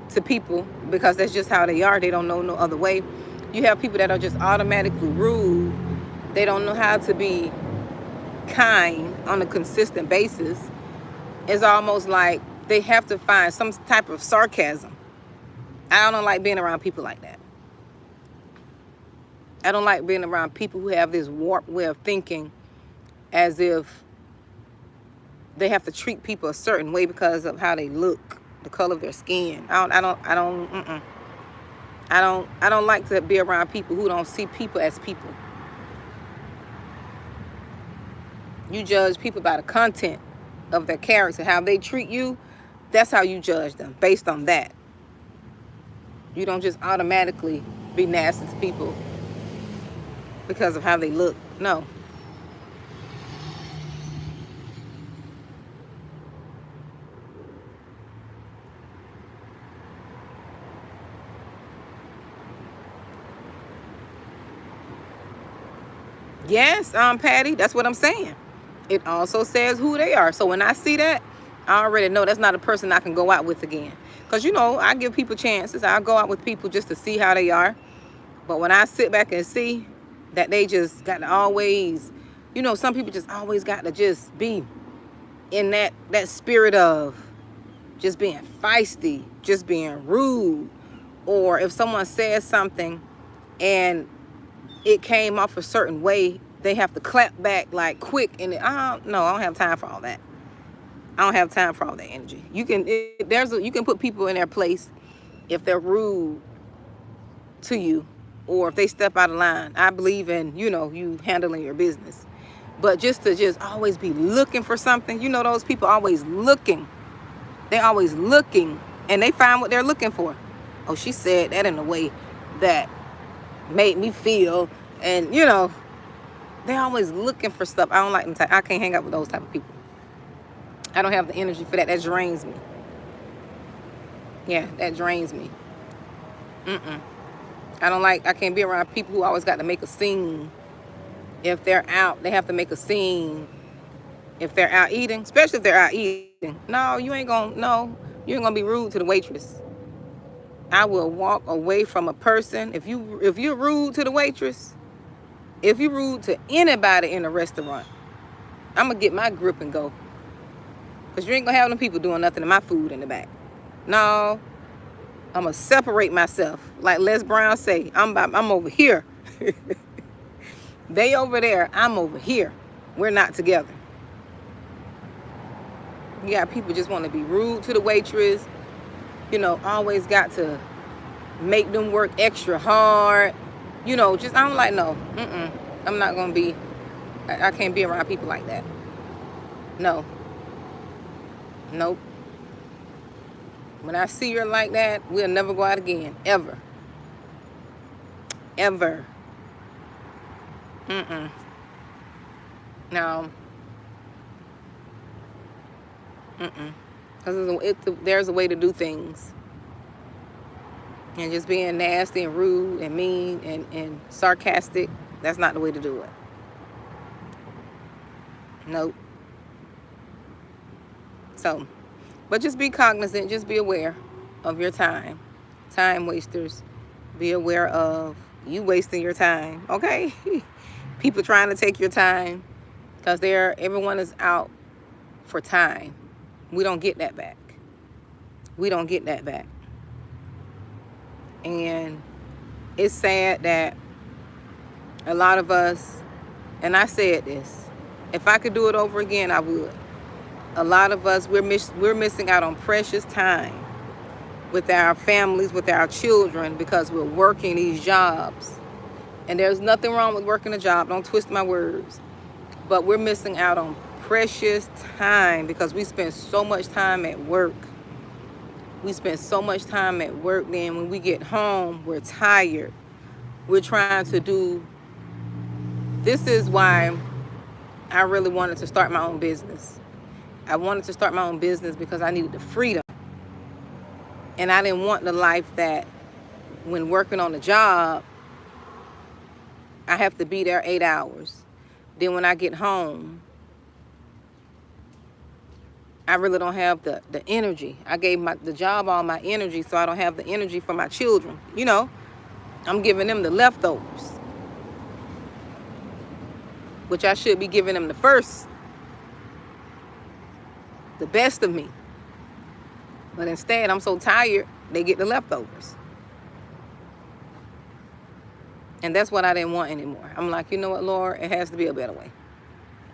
to people because that's just how they are. They don't know no other way. You have people that are just automatically rude. They don't know how to be kind on a consistent basis. It's almost like they have to find some type of sarcasm. I don't like being around people like that. I don't like being around people who have this warped way of thinking as if they have to treat people a certain way because of how they look, the color of their skin. I don't like to be around people who don't see people as people. You judge people by the content of their character, how they treat you. That's how you judge them, based on that. You don't just automatically be nasty to people because of how they look. No. Yes, Patty, that's what I'm saying. it also says who they are. So when I see that, I already know that's not a person I can go out with again. Because, I give people chances. I go out with people just to see how they are. But when I sit back and see that they just got to always, some people just always got to just be in that spirit of just being feisty, just being rude. Or if someone says something and it came off a certain way, they have to clap back like quick. And I don't have time for all that. I don't have time for all that energy. You can put people in their place if they're rude to you or if they step out of line. I believe in, you handling your business. But just to always be looking for something, those people always looking. They're always looking and they find what they're looking for. Oh, she said that in a way that made me feel, and they're always looking for stuff. I don't like them. I can't hang out with those type of people. I don't have the energy for that. That drains me. Yeah, that drains me. I can't be around people who always got to make a scene. If they're out, they have to make a scene. If they're out eating, especially if they're out eating, no, you ain't gonna be rude to the waitress. I will walk away from a person. If you're rude to the waitress, if you're rude to anybody in a restaurant, I'm gonna get my grip and go. Because you ain't gonna have them people doing nothing to my food in the back. No, I'm gonna separate myself. Like Les Brown say, I'm over here. They over there, I'm over here. We're not together. You got people just want to be rude to the waitress. Always got to make them work extra hard. I don't like, no. I'm not gonna be, I can't be around people like that. No. Nope. When I see her like that, we'll never go out again. Ever. Ever. No. Because there's a way to do things. And just being nasty and rude and mean and sarcastic, that's not the way to do it. Nope. So, but just be cognizant, just be aware of your time. Time wasters, be aware of you wasting your time, okay? People trying to take your time because everyone is out for time. We don't get that back. We don't get that back. And it's sad that a lot of us, and I said this, if I could do it over again, I would. A lot of us, we're missing out on precious time with our families, with our children, because we're working these jobs. And there's nothing wrong with working a job. Don't twist my words. But we're missing out on precious time because we spend so much time at work. We spend so much time at work, then when we get home, we're tired. We're trying to do... This is why I really wanted to start my own business. I wanted to start my own business because I needed the freedom. And I didn't want the life that when working on a job, I have to be there 8 hours. Then when I get home, I really don't have the energy. I gave the job all my energy, so I don't have the energy for my children. I'm giving them the leftovers, which I should be giving them the best of me. But instead, I'm so tired, they get the leftovers. And that's what I didn't want anymore. I'm like, you know what, Lord? It has to be a better way.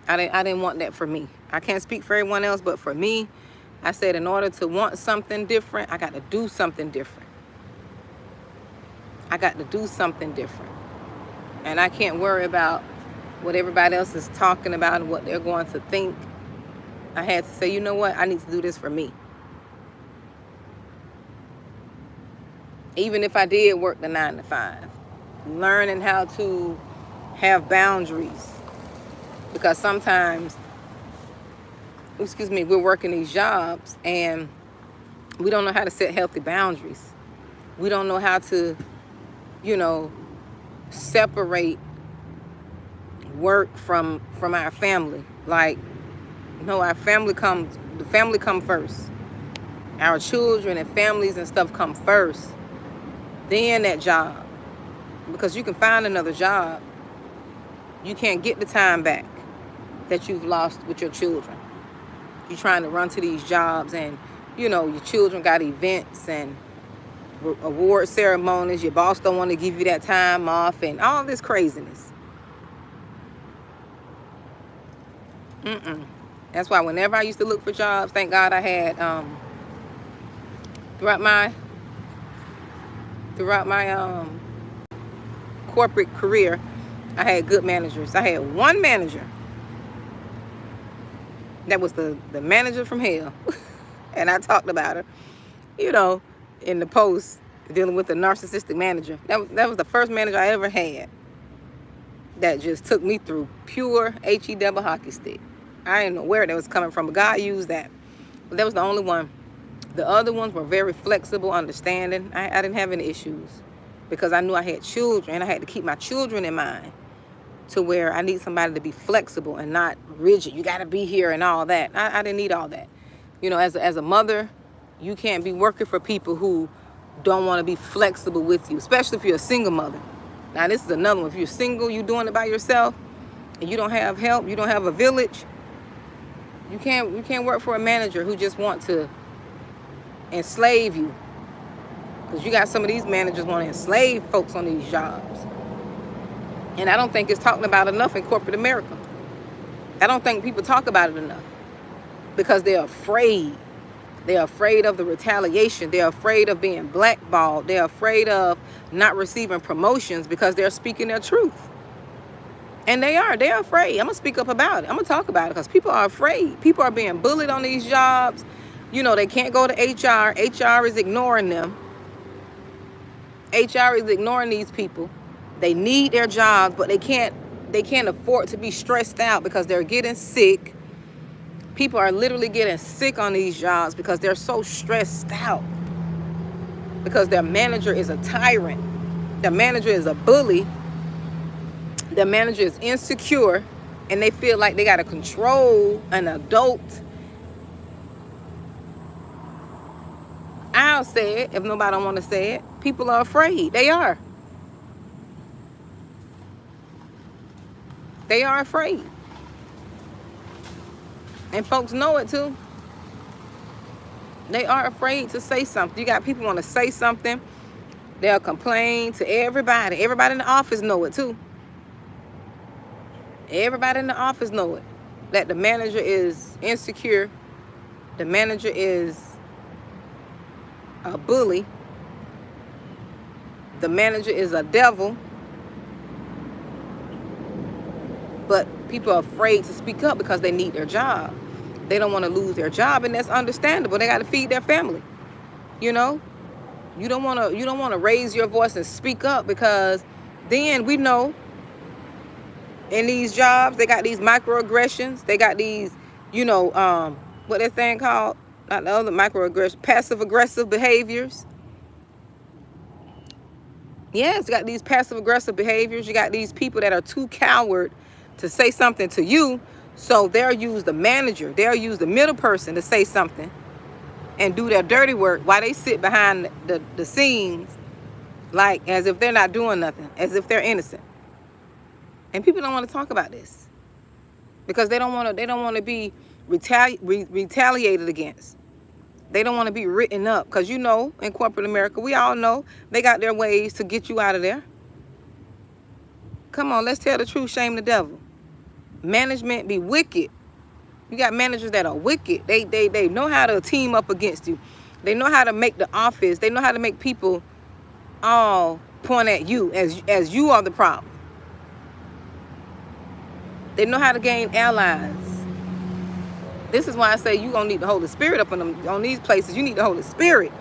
I didn't want that for me. I can't speak for everyone else, but for me, I said in order to want something different, I got to do something different. I got to do something different. And I can't worry about what everybody else is talking about and what they're going to think. I had to say, you know what? I need to do this for me. Even if I did work the 9 to 5. Learning how to have boundaries. Because sometimes, we're working these jobs and we don't know how to set healthy boundaries. We don't know how to, separate work from our family. Like, no, the family come first. Our children and families and stuff come first. Then that job. Because you can find another job. You can't get the time back that you've lost with your children. You're trying to run to these jobs, and your children got events and award ceremonies. Your boss don't want to give you that time off and all this craziness. That's why whenever I used to look for jobs, thank God I had throughout my corporate career, I had good managers. I had one manager that was the manager from hell. And I talked about her, in the post dealing with the narcissistic manager. That was the first manager I ever had that just took me through pure HE double hockey stick. I didn't know where that was coming from, but God used that. But that was the only one. The other ones were very flexible, understanding. I didn't have any issues because I knew I had children, and I had to keep my children in mind, to where I need somebody to be flexible and not rigid. You got to be here and all that. I didn't need all that. As a mother, you can't be working for people who don't want to be flexible with you, especially if you're a single mother. Now, this is another one. If you're single, you're doing it by yourself, and you don't have help, you don't have a village, you can't work for a manager who just want to enslave you. Because you got some of these managers want to enslave folks on these jobs. And I don't think it's talked about enough in corporate America. I don't think people talk about it enough because they're afraid. They're afraid of the retaliation. They're afraid of being blackballed. They're afraid of not receiving promotions because they're speaking their truth. And they're afraid. I'm going to speak up about it. I'm going to talk about it because people are afraid. People are being bullied on these jobs. They can't go to HR. HR is ignoring them. HR is ignoring these people. They need their jobs, but they can't afford to be stressed out because they're getting sick. People are literally getting sick on these jobs because they're so stressed out. Because their manager is a tyrant. Their manager is a bully. Their manager is insecure, and they feel like they got to control an adult. I'll say it if nobody don't want to say it. People are afraid. They are. They are afraid. And folks know it too. They are afraid to say something. You got people want to say something. They'll complain to everybody. Everybody in the office know it too. Everybody in the office know it. That the manager is insecure. The manager is a bully. The manager is a devil. But people are afraid to speak up because they need their job. They don't want to lose their job, and that's understandable. They got to feed their family. You don't want to raise your voice and speak up, because then we know in these jobs they got these microaggressions. They got these, what that thing called? Not the other microaggression, passive aggressive behaviors. Yes, you got these passive aggressive behaviors. You got these people that are too coward to say something to you, so they'll use the manager, they'll use the middle person to say something and do their dirty work while they sit behind the scenes, like as if they're not doing nothing, as if they're innocent. And people don't want to talk about this because they don't want to be retaliated against. They don't want to be written up, because in corporate America, we all know they got their ways to get you out of there. Come on, let's tell the truth, shame the devil. Management be wicked. You got managers that are wicked. They know how to team up against you. They know how to make the office. They know how to make people all point at you as you are the problem. They know how to gain allies. This is why I say you gonna need the Holy Spirit up on these places. You need the Holy Spirit.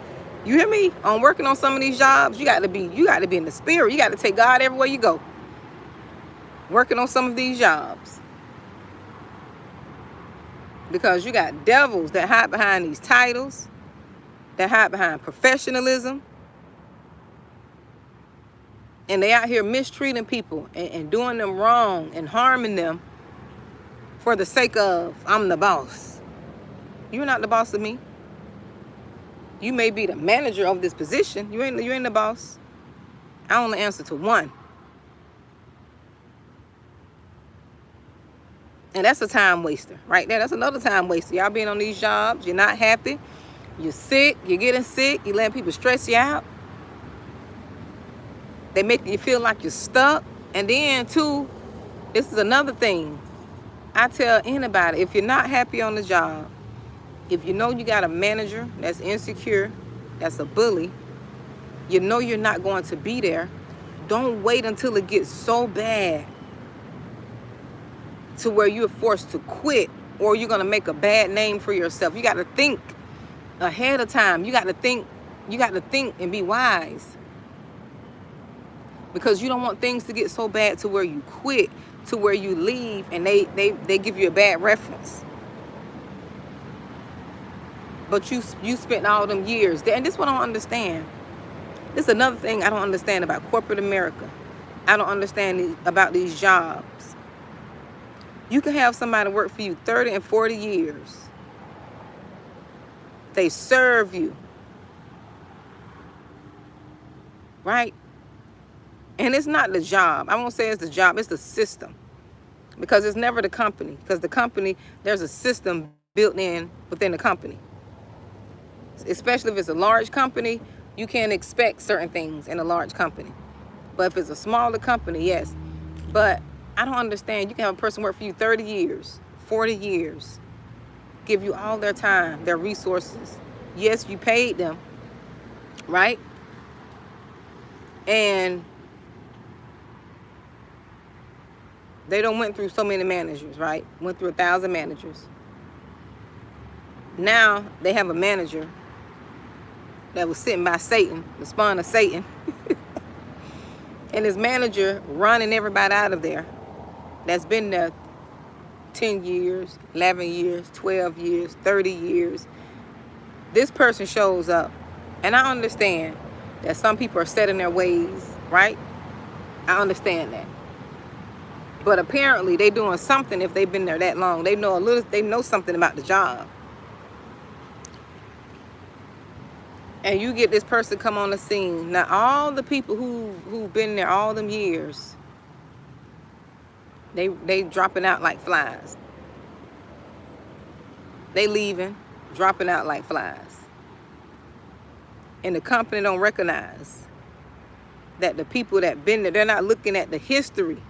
You hear me? On working on some of these jobs, you got to be in the Spirit. You got to take God everywhere you go. Working on some of these jobs. Because you got devils that hide behind these titles, that hide behind professionalism. And they out here mistreating people and doing them wrong and harming them for the sake of, I'm the boss. You're not the boss of me. You may be the manager of this position. You ain't the boss. I only answer to one. And that's a time waster right there. That's another time waster. Y'all being on these jobs, you're not happy, you're sick, you're getting sick, you letting people stress you out. They make you feel like you're stuck. And then too, this is another thing. I tell anybody, if you're not happy on the job, if you know you got a manager that's insecure, that's a bully, you know you're not going to be there, don't wait until it gets so bad to where you're forced to quit or you're going to make a bad name for yourself. You got to think ahead of time. You got to think and be wise. Because you don't want things to get so bad to where you quit, to where you leave and they give you a bad reference. But you spent all them years there. And this is what I don't understand. This is another thing I don't understand about corporate America. I don't understand about these jobs. You can have somebody work for you 30 and 40 years. They serve you. Right? And it's not the job. I won't say it's the job. It's the system. Because it's never the company. Because the company, there's a system built in within the company. Especially if it's a large company, you can't expect certain things in a large company. But if it's a smaller company, yes. But I don't understand. You can have a person work for you 30 years, 40 years, give you all their time, their resources. Yes, you paid them, right? And they don't went through so many managers, right? Went through 1,000 managers. Now they have a manager that was sitting by Satan, the spawn of Satan. And his manager running everybody out of there that's been there 10 years, 11 years, 12 years, 30 years. This person shows up. And I understand that some people are set in their ways, right? I understand that. But apparently they doing something if they've been there that long. They know something about the job. And you get this person come on the scene. Now all the people who've been there all them years, they dropping out like flies. They leaving, dropping out like flies. And the company don't recognize that the people that been there, they're not looking at the history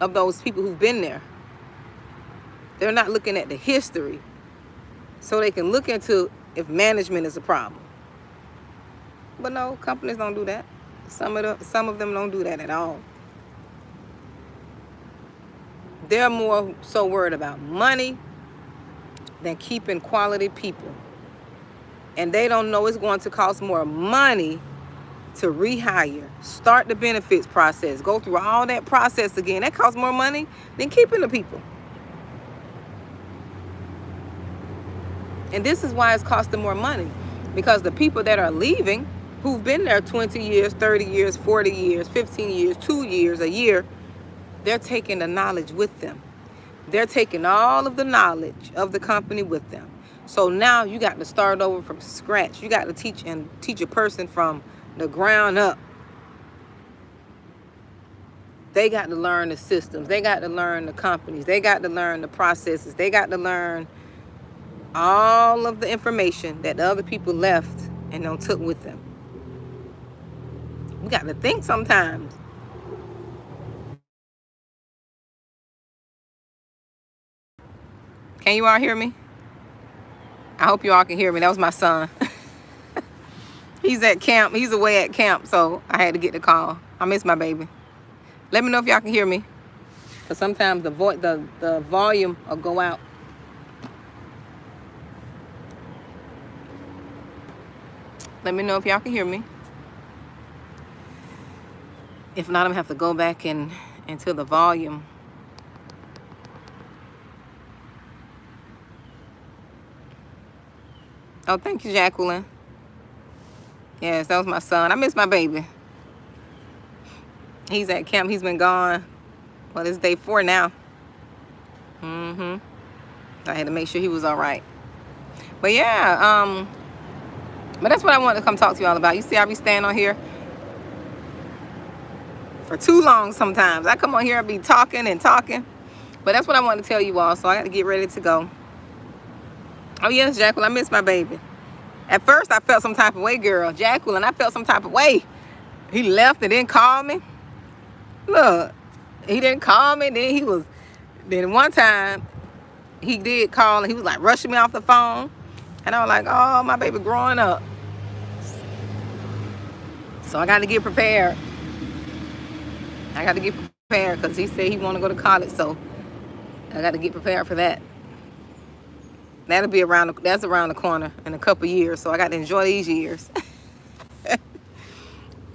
of those people who've been there. They're not looking at the history so they can look into if management is a problem. But no, companies don't do that. Some of them don't do that at all. They're more so worried about money than keeping quality people. And they don't know it's going to cost more money to rehire, start the benefits process, go through all that process again. That costs more money than keeping the people. And this is why it's costing more money. Because the people that are leaving, who've been there 20 years, 30 years, 40 years, 15 years, 2 years, a year, they're taking the knowledge with them. They're taking all of the knowledge of the company with them. So now you got to start over from scratch. You got to teach a person from the ground up. They got to learn the systems. They got to learn the companies. They got to learn the processes. They got to learn all of the information that the other people left and don't took with them. We got to think sometimes. Can you all hear me? I hope you all can hear me. That was my son. He's at camp. He's away at camp, so I had to get the call. I miss my baby. Let me know if y'all can hear me. Because sometimes the volume will go out. Let me know if y'all can hear me. If not, I'm going to have to go back into the volume. Oh, thank you, Jacqueline. Yes, that was my son. I miss my baby. He's at camp. He's been gone. Well, it's day 4 now. I had to make sure he was all right. But yeah, but that's what I wanted to come talk to y'all about. You see, I be staying on here for too long sometimes. I come on here and be talking and talking. But that's what I wanted to tell you all. So I got to get ready to go. Oh, yes, Jacqueline, I miss my baby. At first, I felt some type of way, girl. Jacqueline, I felt some type of way. He left and didn't call me. Look, he didn't call me. Then one time, he did call and he was like rushing me off the phone. And I was like, oh, my baby growing up. So I got to get prepared. Because he said he want to go to college. So I got to get prepared for that. That's around the corner in a couple years. So I got to enjoy these years.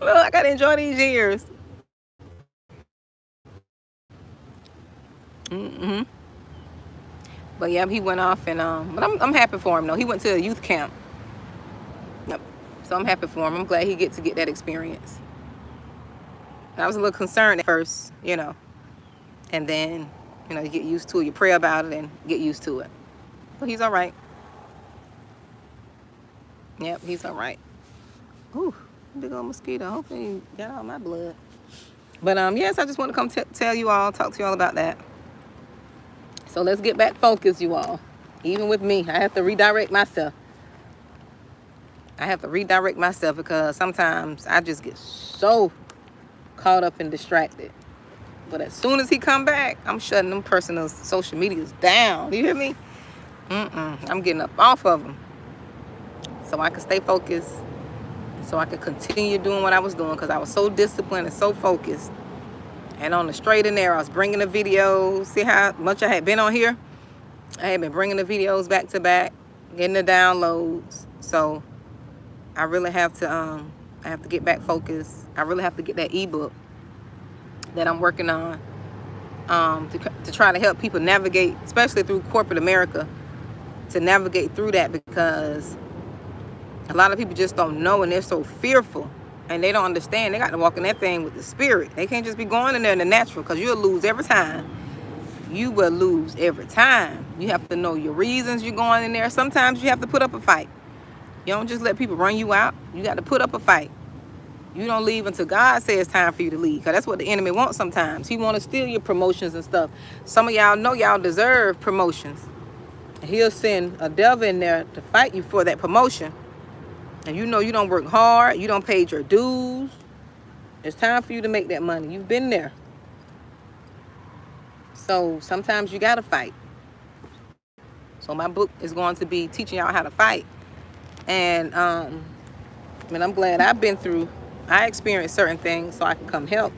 Well, I got to enjoy these years. But yeah, he went off and but I'm happy for him though. He went to a youth camp. Yep. So I'm happy for him. I'm glad he gets to get that experience. I was a little concerned at first, and then, you get used to it. You pray about it and get used to it. But he's all right. Yep, he's all right. Ooh, big old mosquito. Hopefully he got all my blood. But yes, I just want to come talk to you all about that. So let's get back focused, you all. Even with me, I have to redirect myself. Because sometimes I just get so caught up and distracted. But as soon as he come back, I'm shutting them personal social medias down. You hear me? I'm getting up off of them so I can stay focused, so I could continue doing what I was doing, because I was so disciplined and so focused. And on the straight and narrow, I was bringing the videos. See how much I had been on here? I had been bringing the videos back to back, getting the downloads. So I really have to get back focused. I really have to get that ebook that I'm working on to try to help people navigate, especially through corporate America, to navigate through that, because a lot of people just don't know and they're so fearful and they don't understand. They got to walk in that thing with the spirit. They can't just be going in there in the natural, because you'll lose every time. You will lose every time. You have to know your reasons you're going in there. Sometimes you have to put up a fight. You don't just let people run you out. You got to put up a fight. You don't leave until God says it's time for you to leave, because that's what the enemy wants sometimes. He want to steal your promotions and stuff. Some of y'all know y'all deserve promotions. He'll send a devil in there to fight you for that promotion. And you don't work hard. You don't pay your dues. It's time for you to make that money. You've been there. So sometimes you got to fight. So my book is going to be teaching y'all how to fight. And I'm glad I experienced certain things so I can come help.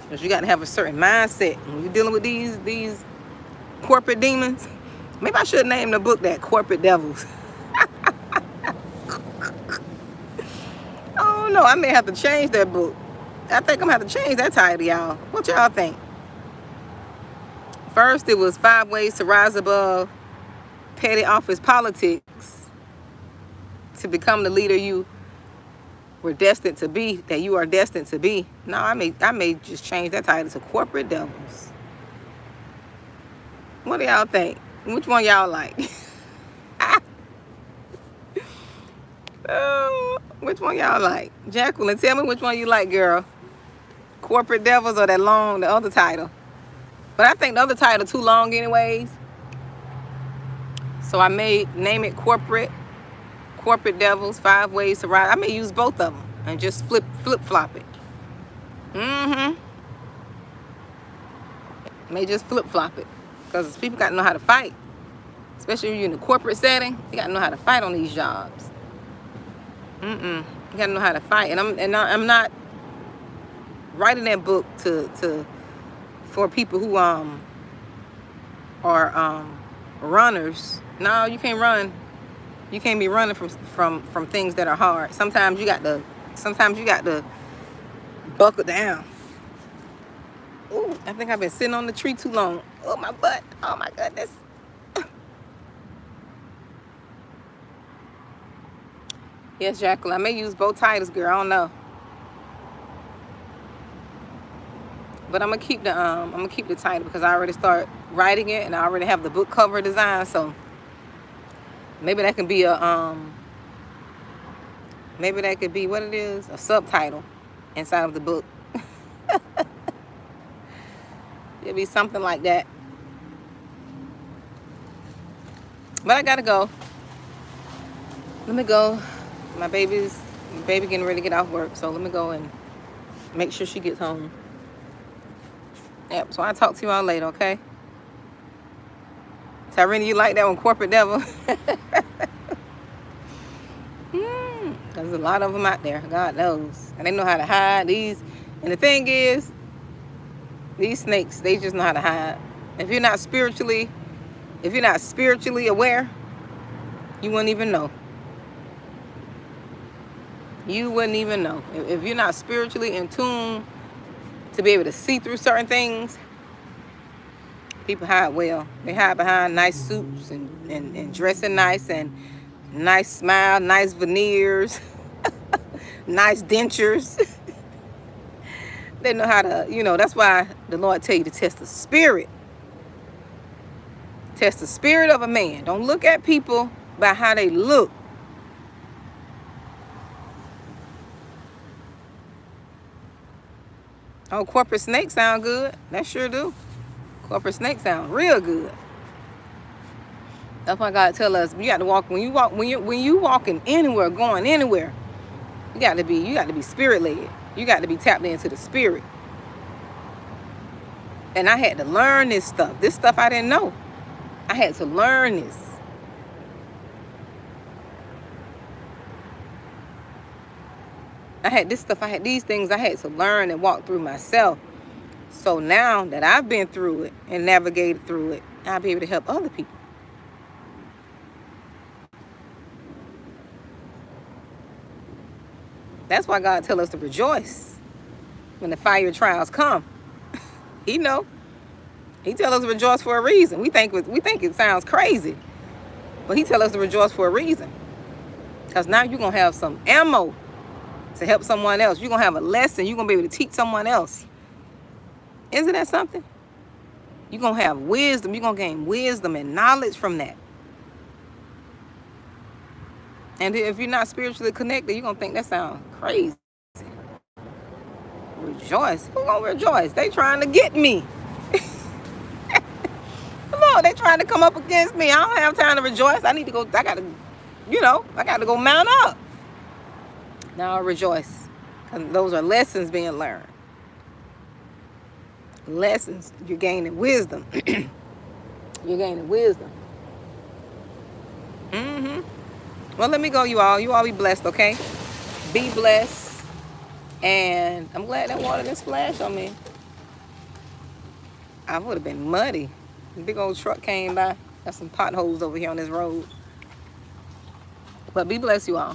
Because you got to have a certain mindset when you're dealing with these corporate demons. Maybe I should name the book that, Corporate Devils. Oh no, I may have to change that book. I think I'm going to have to change that title, y'all. What y'all think? First, it was 5 ways to rise above petty office politics to become the leader you were destined to be, that you are destined to be. No, I may just change that title to Corporate Devils. What do y'all think? Which one y'all like? Which one y'all like? Jacqueline, tell me which one you like, girl. Corporate Devils or the other title? But I think the other title too long anyways. So I may name it Corporate Devils, 5 ways to rise. I may use both of them and just flip-flop it. May just flip-flop it. Because people got to know how to fight. Especially if you're in a corporate setting. You got to know how to fight on these jobs. You got to know how to fight. And I'm not writing that book for people who are runners. No, you can't run. You can't be running from things that are hard. Sometimes you got to buckle down. Ooh, I think I've been sitting on the tree too long. Oh, my butt. Oh, my goodness. Yes, Jacqueline, I may use both titles, girl. I don't know. But I'm gonna keep the title because I already start writing it and I already have the book cover design. So maybe that can be maybe that could be what it is, a subtitle inside of the book. It'd be something like that. But I gotta go. Let me go. My baby getting ready to get off work, so let me go and make sure she gets home. Yep, so I'll talk to you all later, okay? Tyrene, you like that one, Corporate Devil? There's a lot of them out there, God knows. And they know how to hide these. And the thing is, these snakes, they just know how to hide. If you're not spiritually aware, you wouldn't even know. You wouldn't even know. If you're not spiritually in tune to be able to see through certain things, people hide well. They hide behind nice suits and dressing nice and nice smile, nice veneers, nice dentures. They know how to, that's why the Lord tell you to test the spirit. Test the spirit of a man. Don't look at people by how they look. Oh, corporate snake sound good. That sure do. Corporate snake sound real good. That's why God tell us you got to walk when you walking anywhere, going anywhere. You got to be spirit led. You got to be tapped into the spirit. And I had to learn this stuff. This stuff I didn't know. I had to learn this. I had these things I had to learn and walk through myself. So now that I've been through it and navigated through it, I'll be able to help other people. That's why God tell us to rejoice when the fire trials come. He know. He tell us to rejoice for a reason. We think it sounds crazy, but he tell us to rejoice for a reason. Because now you're going to have some ammo to help someone else. You're going to have a lesson. You're going to be able to teach someone else. Isn't that something? You're going to have wisdom. You're going to gain wisdom and knowledge from that. And if you're not spiritually connected, you're going to think that sounds crazy. Rejoice? Who's going to rejoice? They trying to get me. Come on, they trying to come up against me. I don't have time to rejoice. I got to go mount up. Now I rejoice. Because those are lessons being learned. Lessons. You're gaining wisdom. You're gaining wisdom. Well, let me go, you all. You all be blessed, okay? Be blessed. And I'm glad that water didn't splash on me. I would have been muddy. The big old truck came by. Got some potholes over here on this road. But be blessed, you all.